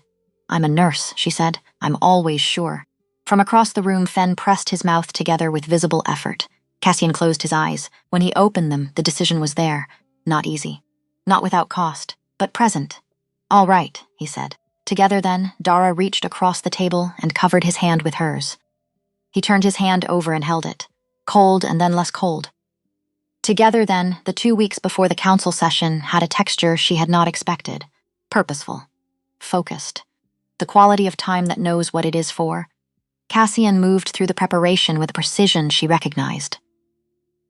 I'm a nurse, she said. I'm always sure. From across the room, Fen pressed his mouth together with visible effort. Cassian closed his eyes. When he opened them, the decision was there. Not easy. Not without cost, but present. All right, he said. Together then, Dara reached across the table and covered his hand with hers. He turned his hand over and held it, cold and then less cold. Together then, the 2 weeks before the council session had a texture she had not expected. Purposeful. Focused. The quality of time that knows what it is for. Cassian moved through the preparation with a precision she recognized.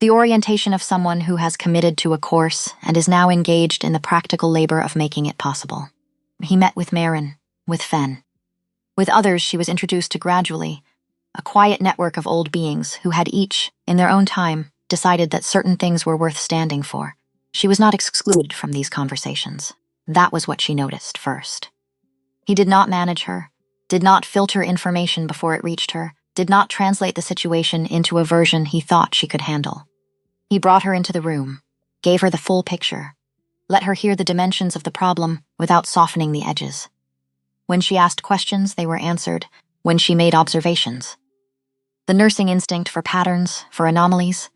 The orientation of someone who has committed to a course and is now engaged in the practical labor of making it possible. He met with Marin, with Fen. With others she was introduced to gradually, a quiet network of old beings who had each, in their own time, decided that certain things were worth standing for. She was not excluded from these conversations. That was what she noticed first. He did not manage her, did not filter information before it reached her, did not translate the situation into a version he thought she could handle. He brought her into the room, gave her the full picture, let her hear the dimensions of the problem without softening the edges. When she asked questions, they were answered. When she made observations. The nursing instinct for patterns, for anomalies,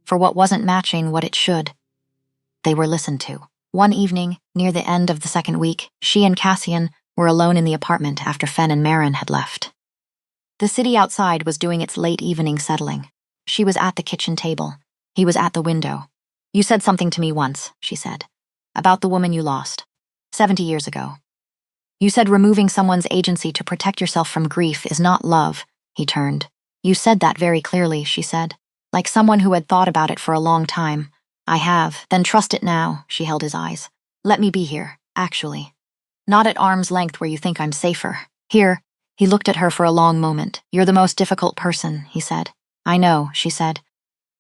for what wasn't matching what it should. They were listened to. One evening, near the end of the second week, she and Cassian were alone in the apartment after Fen and Marin had left. The city outside was doing its late evening settling. She was at the kitchen table. He was at the window. You said something to me once, she said, about the woman you lost, 70 years ago. You said removing someone's agency to protect yourself from grief is not love, he turned. You said that very clearly, she said, like someone who had thought about it for a long time. I have, then trust it now, she held his eyes. Let me be here, actually. Not at arm's length where you think I'm safer. Here, he looked at her for a long moment. You're the most difficult person, he said. I know, she said.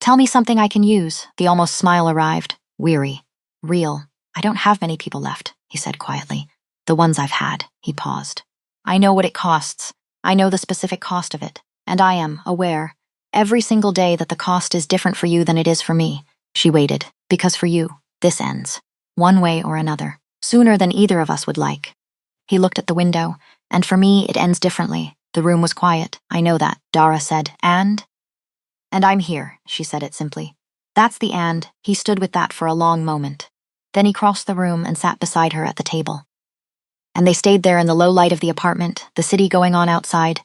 Tell me something I can use. The almost smile arrived. Weary. Real. I don't have many people left, he said quietly. The ones I've had, he paused. I know what it costs. I know the specific cost of it. And I am aware, every single day, that the cost is different for you than it is for me. She waited, because for you, this ends. One way or another. Sooner than either of us would like. He looked at the window, and for me it ends differently. The room was quiet. I know that, Dara said. And I'm here, she said it simply. That's the and. He stood with that for a long moment. Then he crossed the room and sat beside her at the table. And they stayed there in the low light of the apartment, the city going on outside,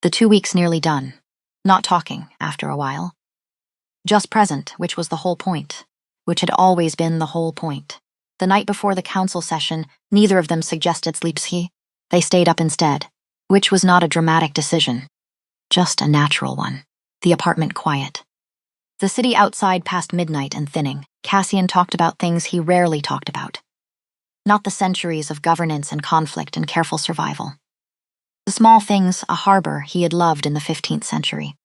the 2 weeks nearly done. Not talking, after a while. Just present, which was the whole point. Which had always been the whole point. The night before the council session, neither of them suggested sleepski. They stayed up instead, which was not a dramatic decision. Just a natural one. The apartment quiet. The city outside past midnight and thinning. Cassian talked about things he rarely talked about. Not the centuries of governance and conflict and careful survival. The small things, a harbor he had loved in the 15th century.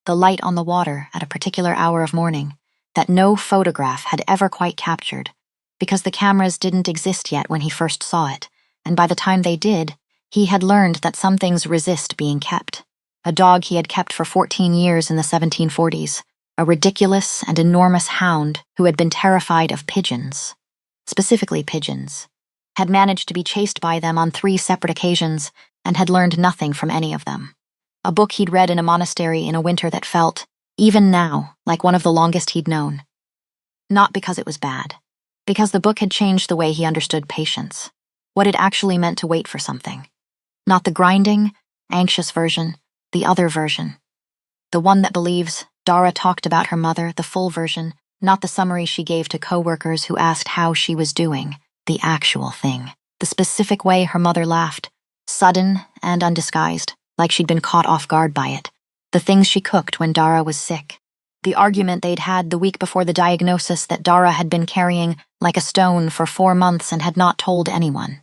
The light on the water at a particular hour of morning that no photograph had ever quite captured, because the cameras didn't exist yet when he first saw it, and by the time they did, he had learned that some things resist being kept. A dog he had kept for 14 years in the 1740s, a ridiculous and enormous hound who had been terrified of pigeons, specifically pigeons, had managed to be chased by them on 3 separate occasions and had learned nothing from any of them. A book he'd read in a monastery in a winter that felt, even now, like one of the longest he'd known. Not because it was bad, because the book had changed the way he understood patience, what it actually meant to wait for something. Not the grinding, anxious version, the other version. The one that believes. Dara talked about her mother, the full version, not the summary she gave to coworkers who asked how she was doing, the actual thing. The specific way her mother laughed, sudden and undisguised, like she'd been caught off guard by it. The things she cooked when Dara was sick. The argument they'd had the week before the diagnosis that Dara had been carrying like a stone for 4 months and had not told anyone.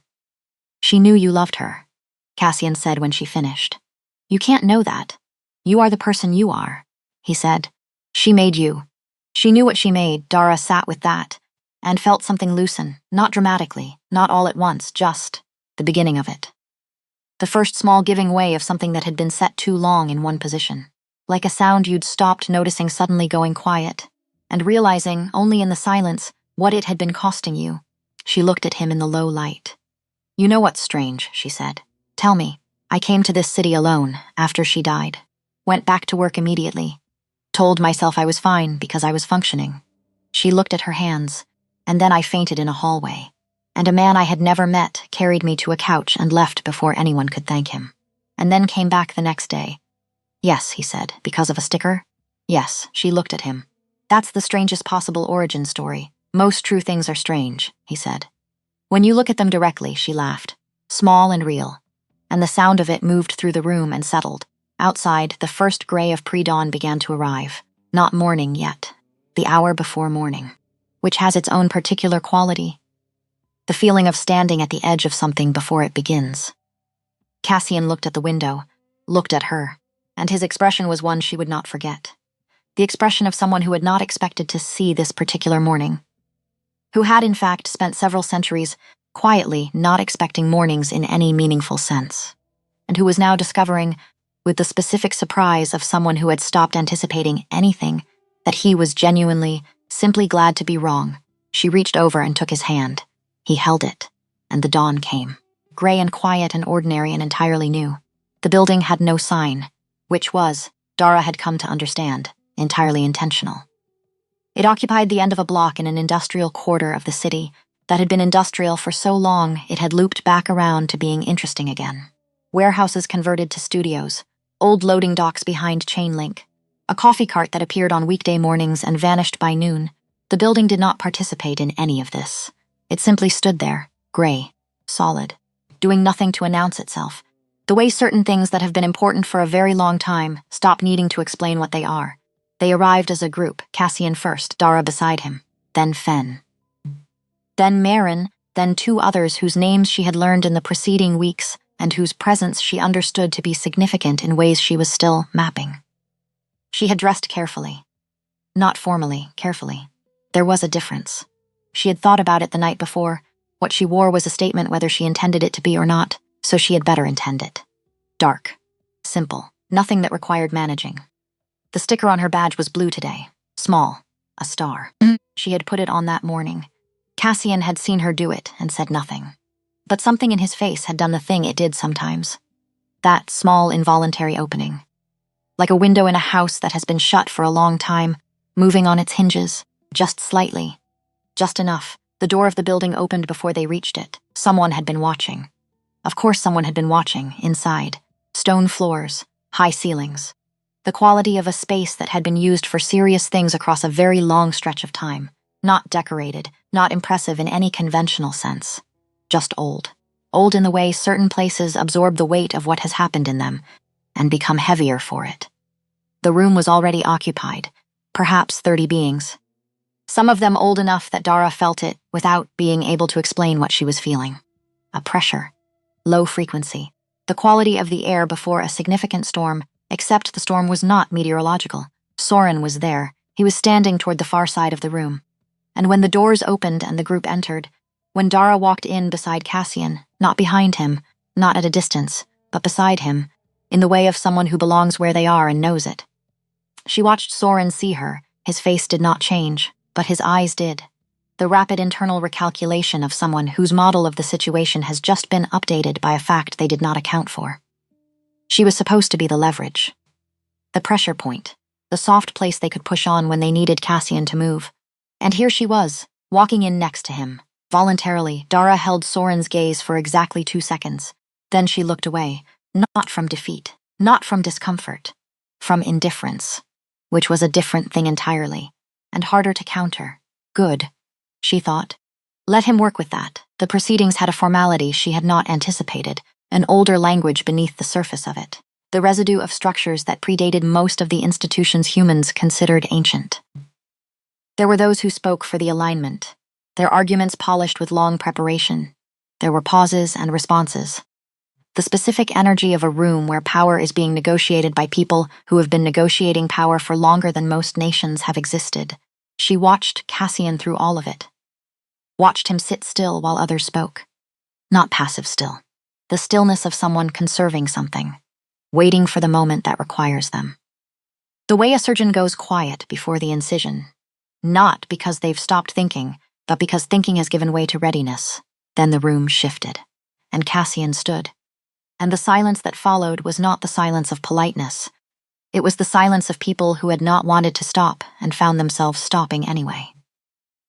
"She knew you loved her," Cassian said when she finished. "You can't know that. You are the person you are," he said. "She made you." She knew what she made. Dara sat with that and felt something loosen, not dramatically, not all at once, just the beginning of it. The first small giving way of something that had been set too long in one position. Like a sound you'd stopped noticing suddenly going quiet, and realizing, only in the silence, what it had been costing you. She looked at him in the low light. "You know what's strange," she said. "Tell me. I came to this city alone, after she died. Went back to work immediately. Told myself I was fine because I was functioning." She looked at her hands, and then I fainted in a hallway, and a man I had never met carried me to a couch and left before anyone could thank him. And then came back the next day. "Yes," he said, "because of a sticker?" "Yes," she looked at him. "That's the strangest possible origin story. Most true things are strange," he said. "When you look at them directly," she laughed, "small and real." And the sound of it moved through the room and settled. Outside, the first gray of pre-dawn began to arrive. Not morning yet. The hour before morning. Which has its own particular quality. The feeling of standing at the edge of something before it begins. Cassian looked at the window, looked at her, and his expression was one she would not forget. The expression of someone who had not expected to see this particular morning. Who had, in fact, spent several centuries quietly not expecting mornings in any meaningful sense. And who was now discovering, with the specific surprise of someone who had stopped anticipating anything, that he was genuinely, simply glad to be wrong. She reached over and took his hand. He held it, and the dawn came. Gray and quiet and ordinary and entirely new. The building had no sign, which was, Dara had come to understand, entirely intentional. It occupied the end of a block in an industrial quarter of the city that had been industrial for so long it had looped back around to being interesting again. Warehouses converted to studios, old loading docks behind chain link, a coffee cart that appeared on weekday mornings and vanished by noon. The building did not participate in any of this. It simply stood there, gray, solid, doing nothing to announce itself. The way certain things that have been important for a very long time stop needing to explain what they are. They arrived as a group, Cassian first, Dara beside him, then Fen. Then Marin, then 2 others whose names she had learned in the preceding weeks and whose presence she understood to be significant in ways she was still mapping. She had dressed carefully. Not formally, carefully. There was a difference. She had thought about it the night before. What she wore was a statement whether she intended it to be or not, so she had better intend it. Dark. Simple. Nothing that required managing. The sticker on her badge was blue today. Small. A star. She had put it on that morning. Cassian had seen her do it and said nothing. But something in his face had done the thing it did sometimes. That small, involuntary opening. Like a window in a house that has been shut for a long time, moving on its hinges, just slightly. Just enough. The door of the building opened before they reached it. Someone had been watching. Of course someone had been watching, inside. Stone floors, high ceilings. The quality of a space that had been used for serious things across a very long stretch of time. Not decorated, not impressive in any conventional sense. Just old. Old in the way certain places absorb the weight of what has happened in them, and become heavier for it. The room was already occupied, perhaps 30 beings. Some of them old enough that Dara felt it without being able to explain what she was feeling. A pressure. Low frequency. The quality of the air before a significant storm, except the storm was not meteorological. Soren was there. He was standing toward the far side of the room. And when the doors opened and the group entered, when Dara walked in beside Cassian, not behind him, not at a distance, but beside him, in the way of someone who belongs where they are and knows it. She watched Soren see her. His face did not change, but his eyes did. The rapid internal recalculation of someone whose model of the situation has just been updated by a fact they did not account for. She was supposed to be the leverage. The pressure point. The soft place they could push on when they needed Cassian to move. And here she was, walking in next to him. Voluntarily, Dara held Soren's gaze for exactly 2 seconds. Then she looked away, not from defeat, not from discomfort, from indifference, which was a different thing entirely. and harder to counter. Good, she thought. Let him work with that. The proceedings had a formality she had not anticipated, an older language beneath the surface of it, the residue of structures that predated most of the institutions humans considered ancient. There were those who spoke for the alignment, their arguments polished with long preparation. There were pauses and responses. The specific energy of a room where power is being negotiated by people who have been negotiating power for longer than most nations have existed. She watched Cassian through all of it. Watched him sit still while others spoke. Not passive still. The stillness of someone conserving something, waiting for the moment that requires them. The way a surgeon goes quiet before the incision, not because they've stopped thinking, but because thinking has given way to readiness. Then the room shifted, and Cassian stood. And the silence that followed was not the silence of politeness. It was the silence of people who had not wanted to stop and found themselves stopping anyway.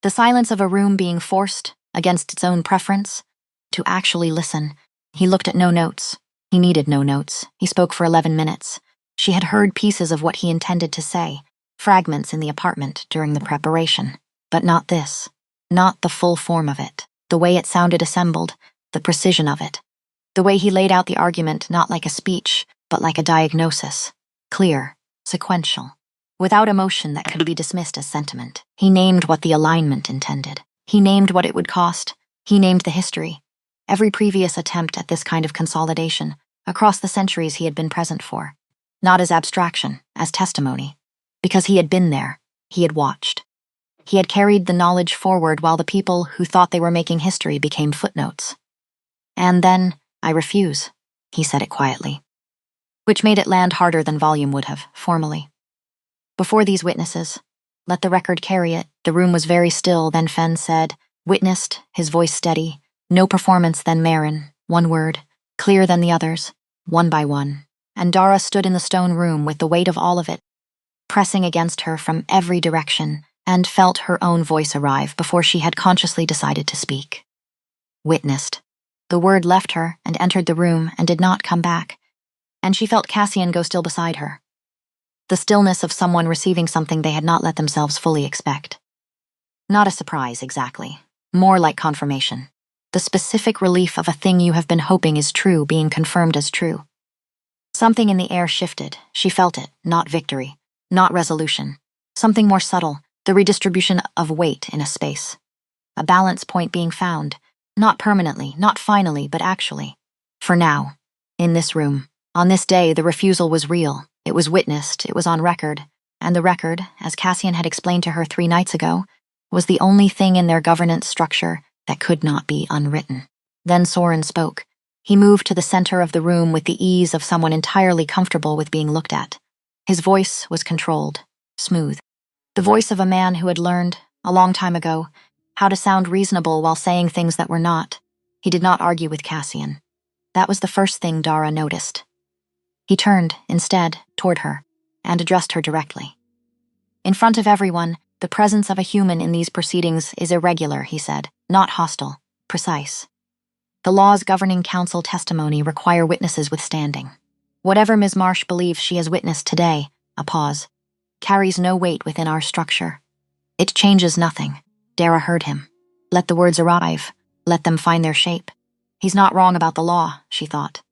The silence of a room being forced, against its own preference, to actually listen. He looked at no notes. He needed no notes. He spoke for 11 minutes. She had heard pieces of what he intended to say, fragments in the apartment during the preparation. But not this. Not the full form of it. The way it sounded assembled, the precision of it. The way he laid out the argument not like a speech, but like a diagnosis. Clear, sequential, without emotion that could be dismissed as sentiment. He named what the alignment intended. He named what it would cost. He named the history. Every previous attempt at this kind of consolidation, across the centuries he had been present for. Not as abstraction, as testimony. Because he had been there, he had watched. He had carried the knowledge forward while the people who thought they were making history became footnotes. And then, I refuse, he said it quietly. Which made it land harder than volume would have, formally. Before these witnesses, let the record carry it. The room was very still, then Fen said, witnessed, his voice steady. No performance, then Marin, one word, clearer than the others, one by one. And Dara stood in the stone room with the weight of all of it, pressing against her from every direction, and felt her own voice arrive before she had consciously decided to speak. Witnessed. The word left her and entered the room and did not come back, and she felt Cassian go still beside her. The stillness of someone receiving something they had not let themselves fully expect. Not a surprise, exactly. More like confirmation. The specific relief of a thing you have been hoping is true being confirmed as true. Something in the air shifted. She felt it, not victory, not resolution. Something more subtle, the redistribution of weight in a space. A balance point being found, not permanently, not finally, but actually. For now, in this room, on this day, the refusal was real. It was witnessed, it was on record, and the record, as Cassian had explained to her 3 nights ago, was the only thing in their governance structure that could not be unwritten. Then Soren spoke. He moved to the center of the room with the ease of someone entirely comfortable with being looked at. His voice was controlled, smooth. The voice of a man who had learned, a long time ago, how to sound reasonable while saying things that were not. He did not argue with Cassian. That was the first thing Dara noticed. He turned, instead, toward her, and addressed her directly. In front of everyone, the presence of a human in these proceedings is irregular, he said, not hostile, precise. The laws governing council testimony require witnesses with standing. Whatever Ms. Marsh believes she has witnessed today, a pause, carries no weight within our structure. It changes nothing. Dara heard him. Let the words arrive. Let them find their shape. He's not wrong about the law, she thought.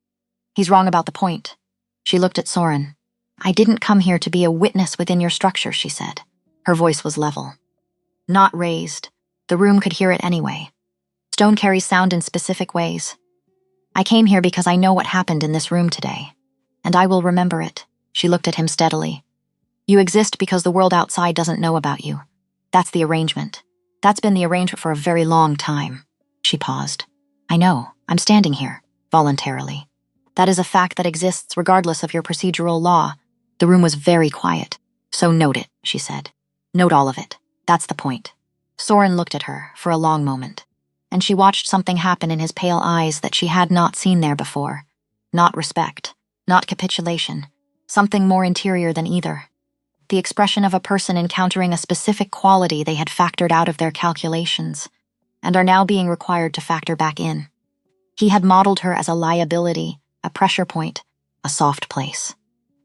He's wrong about the point. She looked at Soren. I didn't come here to be a witness within your structure, she said. Her voice was level. Not raised. The room could hear it anyway. Stone carries sound in specific ways. I came here because I know what happened in this room today. And I will remember it. She looked at him steadily. You exist because the world outside doesn't know about you. That's the arrangement. That's been the arrangement for a very long time. She paused. I know. I'm standing here, voluntarily. That is a fact that exists regardless of your procedural law. The room was very quiet. So note it, she said. Note all of it. That's the point. Soren looked at her for a long moment, and she watched something happen in his pale eyes that she had not seen there before. Not respect, not capitulation, something more interior than either. The expression of a person encountering a specific quality they had factored out of their calculations, and are now being required to factor back in. He had modeled her as a liability, a pressure point, a soft place.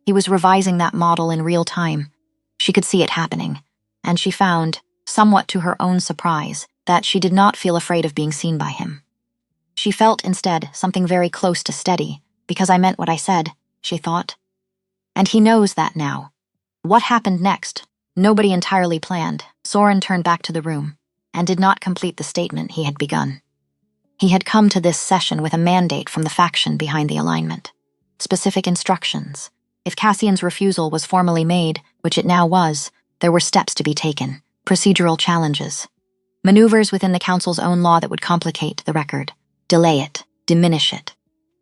He was revising that model in real time. She could see it happening, and she found, somewhat to her own surprise, that she did not feel afraid of being seen by him. She felt, instead, something very close to steady, because I meant what I said, she thought. And he knows that now. What happened next? Nobody entirely planned. Soren turned back to the room, and did not complete the statement he had begun. He had come to this session with a mandate from the faction behind the alignment. Specific instructions. If Cassian's refusal was formally made, which it now was, there were steps to be taken, procedural challenges. Maneuvers within the Council's own law that would complicate the record, delay it, diminish it.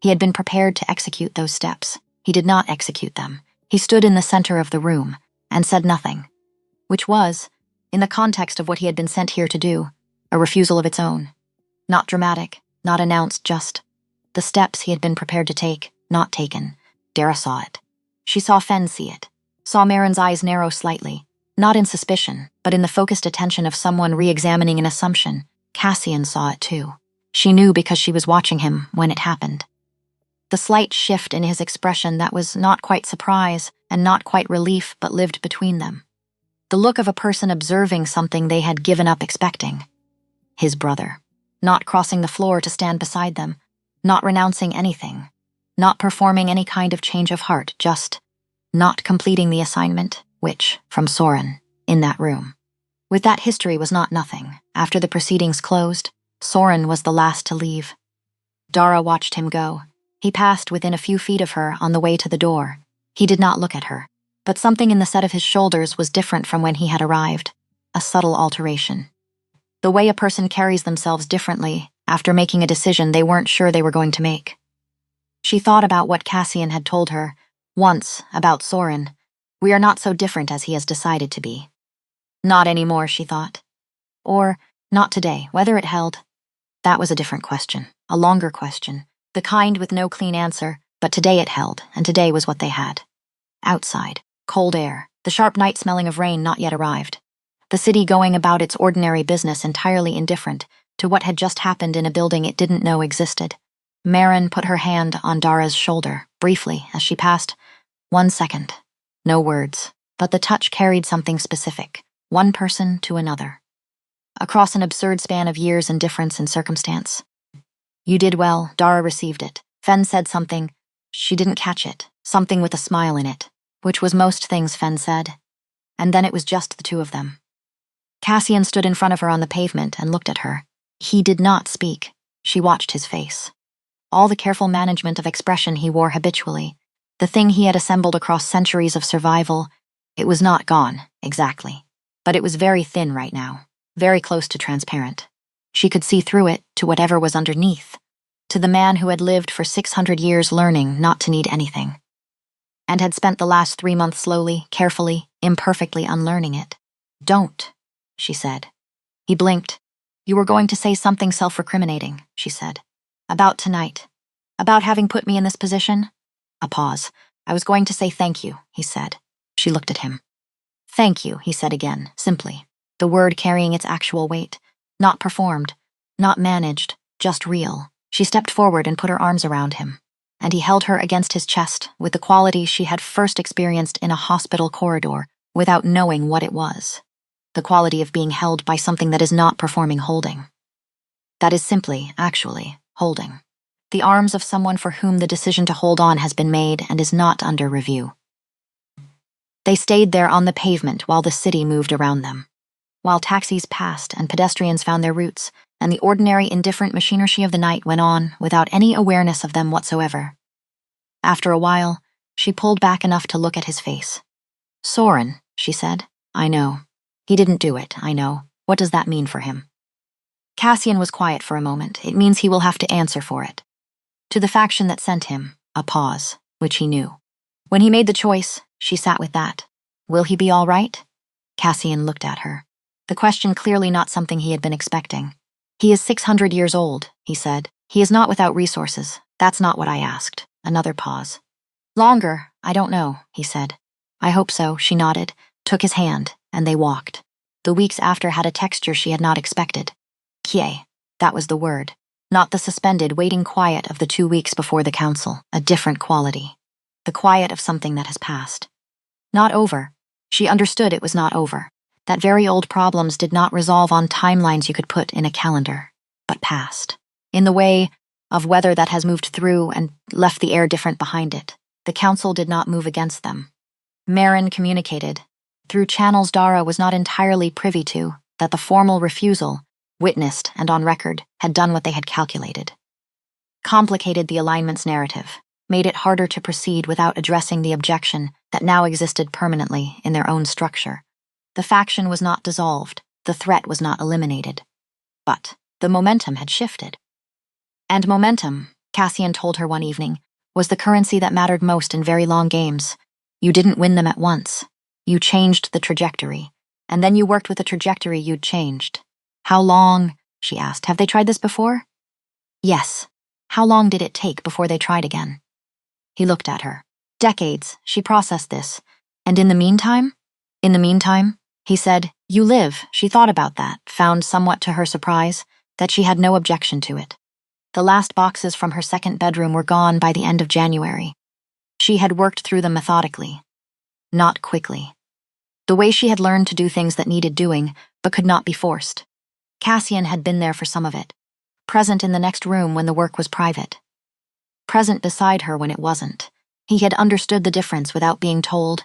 He had been prepared to execute those steps. He did not execute them. He stood in the center of the room and said nothing, which was, in the context of what he had been sent here to do, a refusal of its own. Not dramatic, not announced, just the steps he had been prepared to take, not taken. Dara saw it. She saw Fen see it, saw Marin's eyes narrow slightly, not in suspicion, but in the focused attention of someone re-examining an assumption. Cassian saw it too. She knew because she was watching him when it happened. The slight shift in his expression that was not quite surprise and not quite relief but lived between them. The look of a person observing something they had given up expecting. His brother. Not crossing the floor to stand beside them, not renouncing anything, not performing any kind of change of heart, just not completing the assignment, which, from Soren, in that room. With that history was not nothing. After the proceedings closed, Soren was the last to leave. Dara watched him go. He passed within a few feet of her on the way to the door. He did not look at her, but something in the set of his shoulders was different from when he had arrived, a subtle alteration. The way a person carries themselves differently after making a decision they weren't sure they were going to make. She thought about what Cassian had told her once about Soren. We are not so different as he has decided to be. Not anymore, she thought. Or, not today, whether it held. That was a different question, a longer question, the kind with no clean answer, but today it held, and today was what they had. Outside, cold air, the sharp night smelling of rain not yet arrived. The city going about its ordinary business entirely indifferent to what had just happened in a building it didn't know existed. Marin put her hand on Dara's shoulder, briefly, as she passed. 1 second. No words, but the touch carried something specific, one person to another. Across an absurd span of years and difference in circumstance. You did well, Dara received it. Fen said something. She didn't catch it, something with a smile in it, which was most things Fen said. And then it was just the two of them. Cassian stood in front of her on the pavement and looked at her. He did not speak. She watched his face. All the careful management of expression he wore habitually, the thing he had assembled across centuries of survival, it was not gone, exactly. But it was very thin right now, very close to transparent. She could see through it to whatever was underneath, to the man who had lived for 600 years learning not to need anything, and had spent the last 3 months slowly, carefully, imperfectly unlearning it. Don't, she said. He blinked. You were going to say something self-recriminating, she said. About tonight. About having put me in this position? A pause. I was going to say thank you, he said. She looked at him. Thank you, he said again, simply, the word carrying its actual weight. Not performed, not managed, just real. She stepped forward and put her arms around him, and he held her against his chest with the quality she had first experienced in a hospital corridor without knowing what it was. The quality of being held by something that is not performing holding. That is simply, actually, holding. The arms of someone for whom the decision to hold on has been made and is not under review. They stayed there on the pavement while the city moved around them. While taxis passed and pedestrians found their routes, and the ordinary indifferent machinery of the night went on without any awareness of them whatsoever. After a while, she pulled back enough to look at his face. Soren, she said. I know. He didn't do it, I know. What does that mean for him? Cassian was quiet for a moment. It means he will have to answer for it. To the faction that sent him, a pause, which he knew. When he made the choice, she sat with that. Will he be all right? Cassian looked at her. The question clearly not something he had been expecting. He is 600 years old, he said. He is not without resources. That's not what I asked. Another pause. Longer, I don't know, he said. I hope so, she nodded, took his hand, and they walked. The weeks after had a texture she had not expected. Kie, that was the word. Not the suspended, waiting quiet of the 2 weeks before the council, a different quality. The quiet of something that has passed. Not over. She understood it was not over. that very old problems did not resolve on timelines you could put in a calendar, but passed. In the way of weather that has moved through and left the air different behind it, the council did not move against them. Marin communicated, through channels Dara was not entirely privy to, that the formal refusal, witnessed and on record, had done what they had calculated. Complicated the alignment's narrative, made it harder to proceed without addressing the objection that now existed permanently in their own structure. The faction was not dissolved, the threat was not eliminated. But the momentum had shifted. And momentum, Cassian told her one evening, was the currency that mattered most in very long games. You didn't win them at once. You changed the trajectory, and then you worked with the trajectory you'd changed. How long, she asked, have they tried this before? Yes. How long did it take before they tried again? He looked at her. Decades, she processed this. And in the meantime? In the meantime, he said, you live. She thought about that, found somewhat to her surprise, that she had no objection to it. The last boxes from her second bedroom were gone by the end of January. She had worked through them methodically, not quickly. The way she had learned to do things that needed doing, but could not be forced. Cassian had been there for some of it, present in the next room when the work was private. Present beside her when it wasn't. He had understood the difference without being told.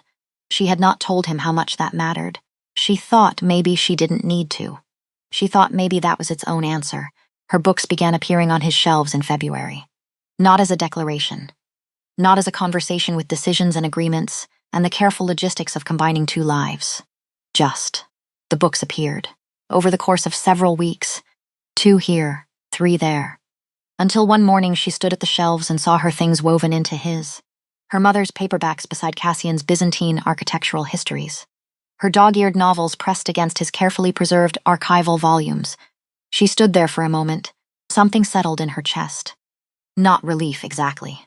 She had not told him how much that mattered. She thought maybe she didn't need to. She thought maybe that was its own answer. Her books began appearing on his shelves in February. Not as a declaration. Not as a conversation with decisions and agreements, and the careful logistics of combining two lives. Just. The books appeared. Over the course of several weeks. 2 here, 3 there. Until one morning she stood at the shelves and saw her things woven into his. Her mother's paperbacks beside Cassian's Byzantine architectural histories. Her dog-eared novels pressed against his carefully preserved archival volumes. She stood there for a moment. Something settled in her chest. Not relief, exactly.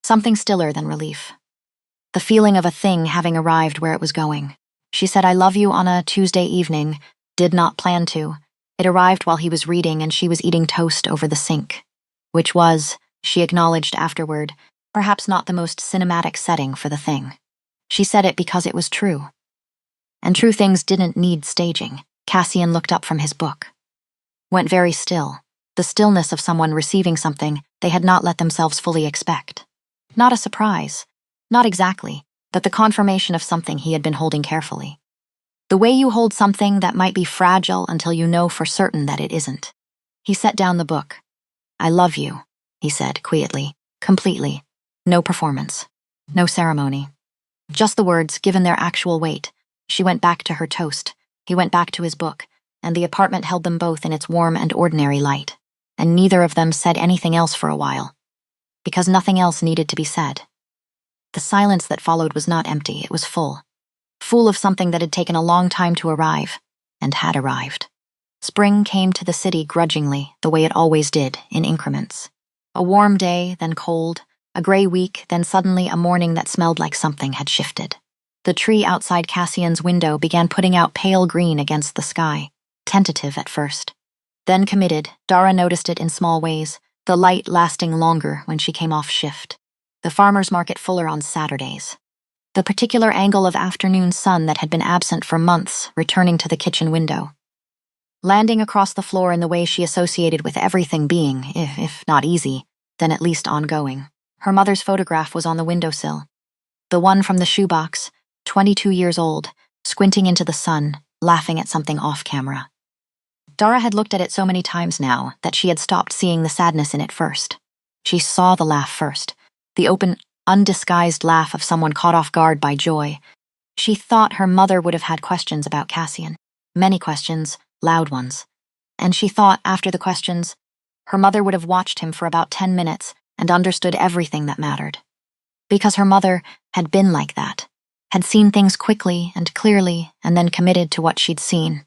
Something stiller than relief. The feeling of a thing having arrived where it was going. She said, I love you on a Tuesday evening. Did not plan to. It arrived while he was reading and she was eating toast over the sink. Which was, she acknowledged afterward, perhaps not the most cinematic setting for the thing. She said it because it was true. And true things didn't need staging. Cassian looked up from his book. Went very still. The stillness of someone receiving something they had not let themselves fully expect. Not a surprise. Not exactly, but the confirmation of something he had been holding carefully. The way you hold something that might be fragile until you know for certain that it isn't. He set down the book. I love you, he said quietly, completely. No performance. No ceremony. Just the words given their actual weight. She went back to her toast. He went back to his book, and the apartment held them both in its warm and ordinary light. And neither of them said anything else for a while. Because nothing else needed to be said. The silence that followed was not empty, it was full. Full of something that had taken a long time to arrive, and had arrived. Spring came to the city grudgingly, the way it always did, in increments. A warm day, then cold, a gray week, then suddenly a morning that smelled like something had shifted. The tree outside Cassian's window began putting out pale green against the sky, tentative at first. Then committed, Dara noticed it in small ways, the light lasting longer when she came off shift. The farmer's market fuller on Saturdays. The particular angle of afternoon sun that had been absent for months returning to the kitchen window. Landing across the floor in the way she associated with everything being, if not easy, then at least ongoing. Her mother's photograph was on the windowsill. The one from the shoebox, 22 years old, squinting into the sun, laughing at something off camera. Dara had looked at it so many times now that she had stopped seeing the sadness in it first. She saw the laugh first, the open, undisguised laugh of someone caught off guard by joy. She thought her mother would have had questions about Cassian. Many questions, loud ones. And she thought, after the questions, her mother would have watched him for about 10 minutes and understood everything that mattered. Because her mother had been like that, had seen things quickly and clearly and then committed to what she'd seen.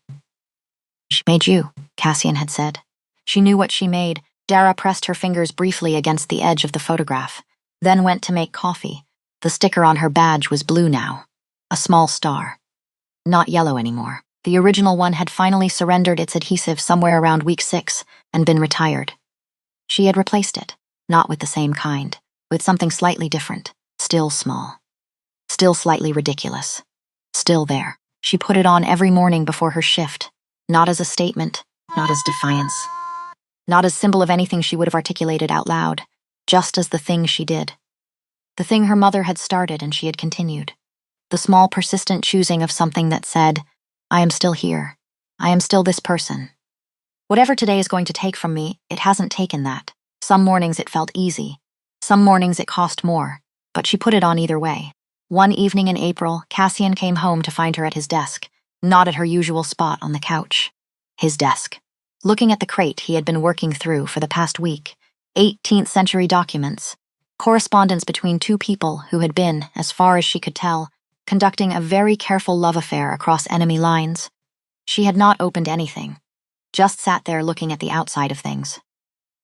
She made you, Cassian had said. She knew what she made. Dara pressed her fingers briefly against the edge of the photograph, then went to make coffee. The sticker on her badge was blue now. A small star. Not yellow anymore. The original one had finally surrendered its adhesive somewhere around week 6 and been retired. She had replaced it, not with the same kind, with something slightly different, still small. Still slightly ridiculous. Still there. She put it on every morning before her shift, not as a statement, not as defiance, not as symbol of anything she would have articulated out loud, just as the thing she did. The thing her mother had started and she had continued. The small, persistent choosing of something that said, I am still here. I am still this person. Whatever today is going to take from me, it hasn't taken that. Some mornings it felt easy. Some mornings it cost more, but she put it on either way. One evening in April, Cassian came home to find her at his desk, not at her usual spot on the couch. His desk. Looking at the crate he had been working through for the past week, 18th century documents, correspondence between two people who had been, as far as she could tell, conducting a very careful love affair across enemy lines. She had not opened anything, just sat there looking at the outside of things.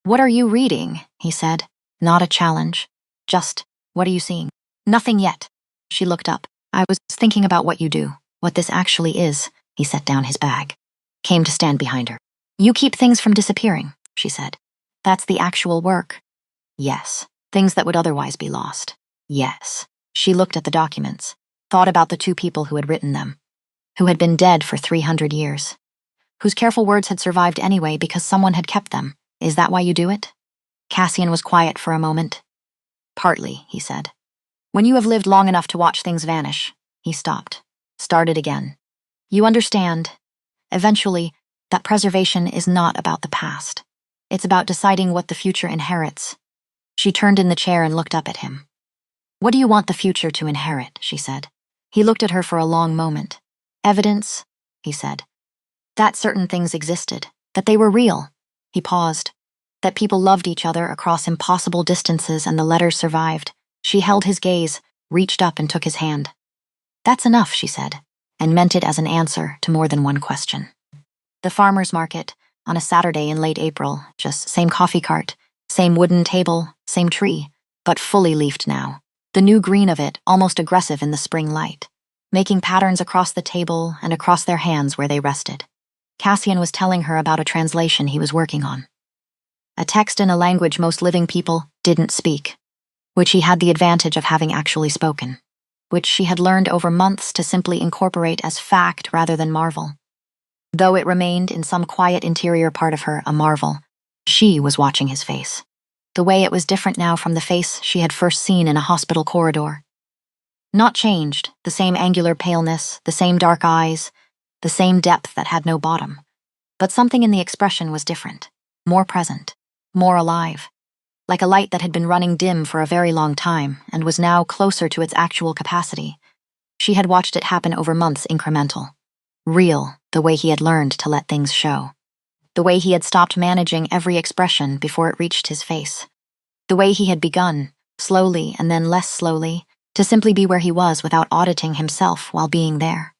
What are you reading? He said. Not a challenge. Just, what are you seeing? Nothing yet. She looked up. I was thinking about what you do, what this actually is. He set down his bag. Came to stand behind her. You keep things from disappearing, she said. That's the actual work. Yes. Things that would otherwise be lost. Yes. She looked at the documents, thought about the two people who had written them, who had been dead for 300 years, whose careful words had survived anyway because someone had kept them. Is that why you do it? Cassian was quiet for a moment. Partly, he said. When you have lived long enough to watch things vanish, he stopped, started again. You understand, eventually, that preservation is not about the past. It's about deciding what the future inherits. She turned in the chair and looked up at him. What do you want the future to inherit? She said. He looked at her for a long moment. Evidence, he said. That certain things existed, that they were real. He paused. That people loved each other across impossible distances and the letters survived. She held his gaze, reached up and took his hand. That's enough, she said, and meant it as an answer to more than one question. The farmer's market, on a Saturday in late April, just same coffee cart, same wooden table, same tree, but fully leafed now. The new green of it almost aggressive in the spring light, making patterns across the table and across their hands where they rested. Cassian was telling her about a translation he was working on. A text in a language most living people didn't speak, which he had the advantage of having actually spoken, which she had learned over months to simply incorporate as fact rather than marvel. Though it remained in some quiet interior part of her a marvel, she was watching his face. The way it was different now from the face she had first seen in a hospital corridor. Not changed, the same angular paleness, the same dark eyes, the same depth that had no bottom. But something in the expression was different, more present, more alive. Like a light that had been running dim for a very long time and was now closer to its actual capacity. She had watched it happen over months incremental. Real, the way he had learned to let things show. The way he had stopped managing every expression before it reached his face. The way he had begun, slowly and then less slowly, to simply be where he was without auditing himself while being there.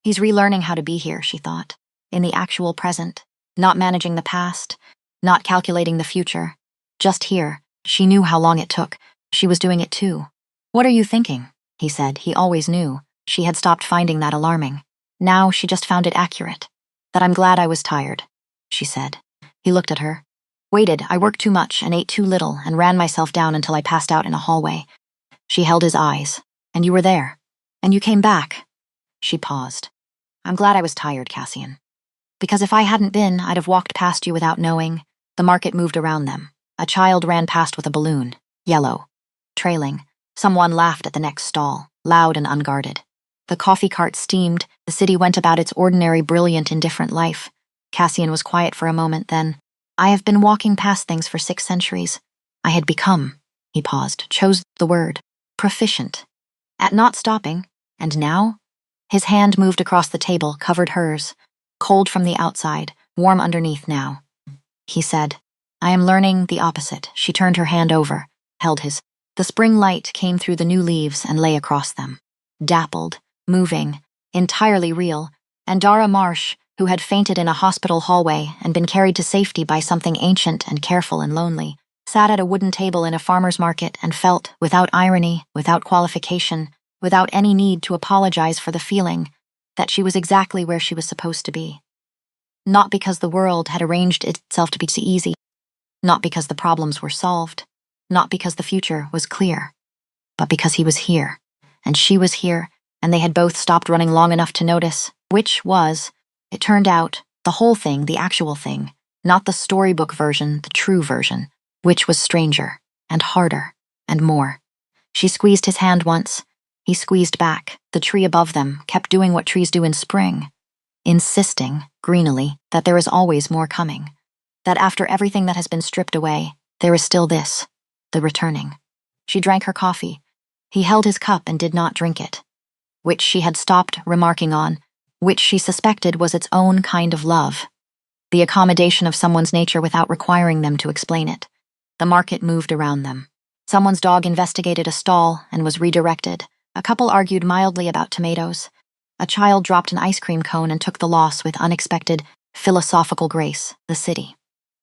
He's relearning how to be here, she thought, in the actual present, not managing the past, not calculating the future. Just here, she knew how long it took. She was doing it too. What are you thinking? He said. He always knew. She had stopped finding that alarming. Now she just found it accurate. That I'm glad I was tired, she said. He looked at her. Waited, I worked too much and ate too little and ran myself down until I passed out in a hallway. She held his eyes. And you were there. And you came back. She paused. I'm glad I was tired, Cassian. Because if I hadn't been, I'd have walked past you without knowing. The market moved around them. A child ran past with a balloon, yellow. Trailing, someone laughed at the next stall, loud and unguarded. The coffee cart steamed, the city went about its ordinary, brilliant, indifferent life. Cassian was quiet for a moment, then, I have been walking past things for 6 centuries. I had become, he paused, chose the word, proficient. At not stopping, and now? His hand moved across the table, covered hers, cold from the outside, warm underneath now. He said, I am learning the opposite. She turned her hand over, held his. The spring light came through the new leaves and lay across them. Dappled, moving, entirely real, and Dara Marsh, who had fainted in a hospital hallway and been carried to safety by something ancient and careful and lonely, sat at a wooden table in a farmer's market and felt, without irony, without qualification, without any need to apologize for the feeling, that she was exactly where she was supposed to be. Not because the world had arranged itself to be so easy, not because the problems were solved, not because the future was clear, but because he was here, and she was here, and they had both stopped running long enough to notice, which was, it turned out, the whole thing, the actual thing, not the storybook version, the true version, which was stranger, and harder, and more. She squeezed his hand once. He squeezed back. The tree above them kept doing what trees do in spring, insisting, greenily, that there is always more coming, that after everything that has been stripped away, there is still this, the returning. She drank her coffee. He held his cup and did not drink it, which she had stopped remarking on, which she suspected was its own kind of love, the accommodation of someone's nature without requiring them to explain it. The market moved around them. Someone's dog investigated a stall and was redirected. A couple argued mildly about tomatoes. A child dropped an ice cream cone and took the loss with unexpected, philosophical grace, the city.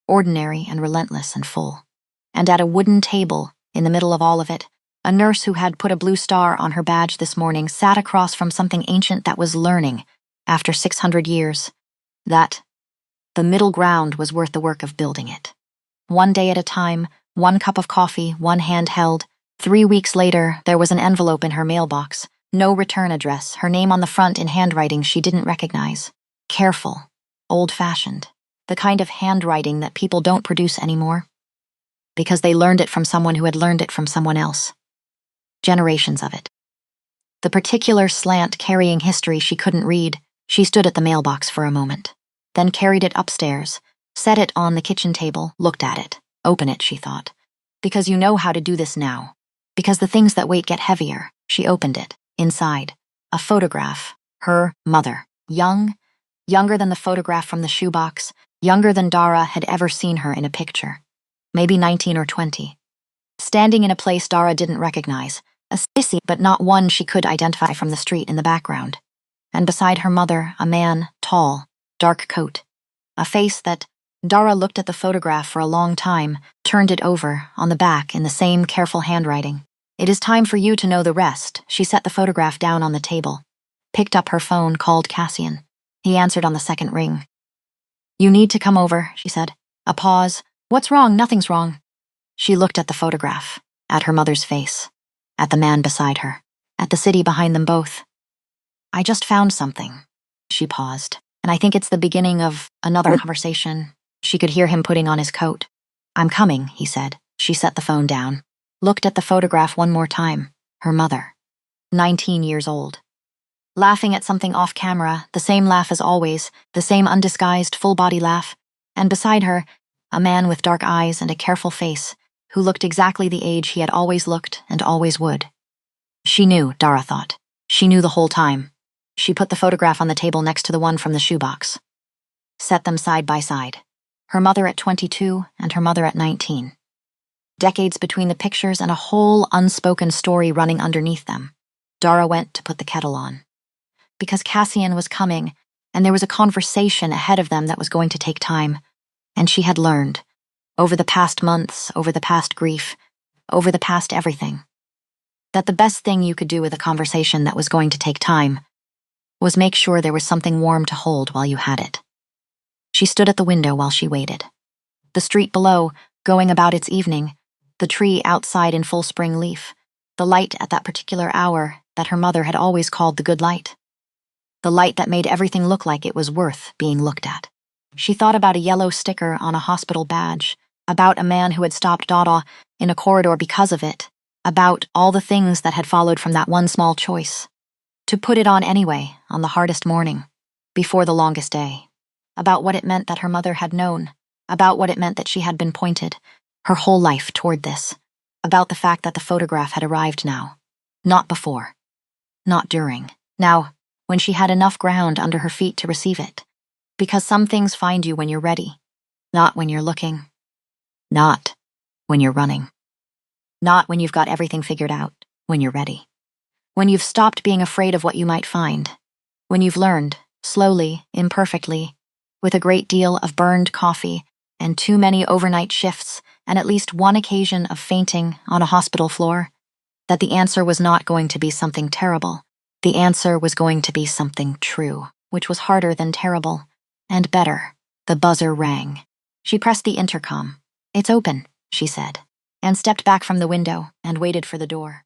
Ordinary and relentless and full. And at a wooden table, in the middle of all of it, a nurse who had put a blue star on her badge this morning sat across from something ancient that was learning, after 600 years, that the middle ground was worth the work of building it. One day at a time, one cup of coffee, one hand held. 3 weeks later, there was an envelope in her mailbox, no return address, her name on the front in handwriting she didn't recognize. Careful, old-fashioned, the kind of handwriting that people don't produce anymore, because they learned it from someone who had learned it from someone else. Generations of it. The particular slant carrying history she couldn't read, she stood at the mailbox for a moment, then carried it upstairs, set it on the kitchen table, looked at it. Open it, she thought. Because you know how to do this now. Because the things that weight get heavier. She opened it. Inside, a photograph. Her mother. Young, younger than the photograph from the shoebox, younger than Dara had ever seen her in a picture. Maybe 19 or 20. Standing in a place Dara didn't recognize, a sissy but not one she could identify from the street in the background. And beside her mother, a man, tall, dark coat. A face that Dara looked at the photograph for a long time, turned it over, on the back in the same careful handwriting. It is time for you to know the rest. She set the photograph down on the table, picked up her phone, called Cassian. He answered on the second ring. You need to come over, she said. A pause. What's wrong? Nothing's wrong. She looked at the photograph, at her mother's face, at the man beside her, at the city behind them both. I just found something. She paused, and I think it's the beginning of another conversation. She could hear him putting on his coat. I'm coming, he said. She set the phone down, looked at the photograph one more time. Her mother, 19 years old. Laughing at something off camera, the same laugh as always, the same undisguised, full-body laugh. And beside her, a man with dark eyes and a careful face, who looked exactly the age he had always looked and always would. She knew, Dara thought. She knew the whole time. She put the photograph on the table next to the one from the shoebox. Set them side by side. Her mother at 22 and her mother at 19. Decades between the pictures and a whole unspoken story running underneath them. Dara went to put the kettle on. Because Cassian was coming, and there was a conversation ahead of them that was going to take time. And she had learned, over the past months, over the past grief, over the past everything, that the best thing you could do with a conversation that was going to take time was make sure there was something warm to hold while you had it. She stood at the window while she waited. The street below, going about its evening, the tree outside in full spring leaf, the light at that particular hour that her mother had always called the good light. The light that made everything look like it was worth being looked at. She thought about a yellow sticker on a hospital badge, about a man who had stopped Dada in a corridor because of it, about all the things that had followed from that one small choice. To put it on anyway, on the hardest morning, before the longest day. About what it meant that her mother had known, about what it meant that she had been pointed, her whole life toward this, about the fact that the photograph had arrived now. Not before. Not during. Now, when she had enough ground under her feet to receive it. Because some things find you when you're ready, not when you're looking. Not when you're running. Not when you've got everything figured out, when you're ready. When you've stopped being afraid of what you might find. When you've learned, slowly, imperfectly, with a great deal of burned coffee and too many overnight shifts and at least one occasion of fainting on a hospital floor, that the answer was not going to be something terrible. The answer was going to be something true, which was harder than terrible, and better. The buzzer rang. She pressed the intercom. It's open, she said, and stepped back from the window and waited for the door.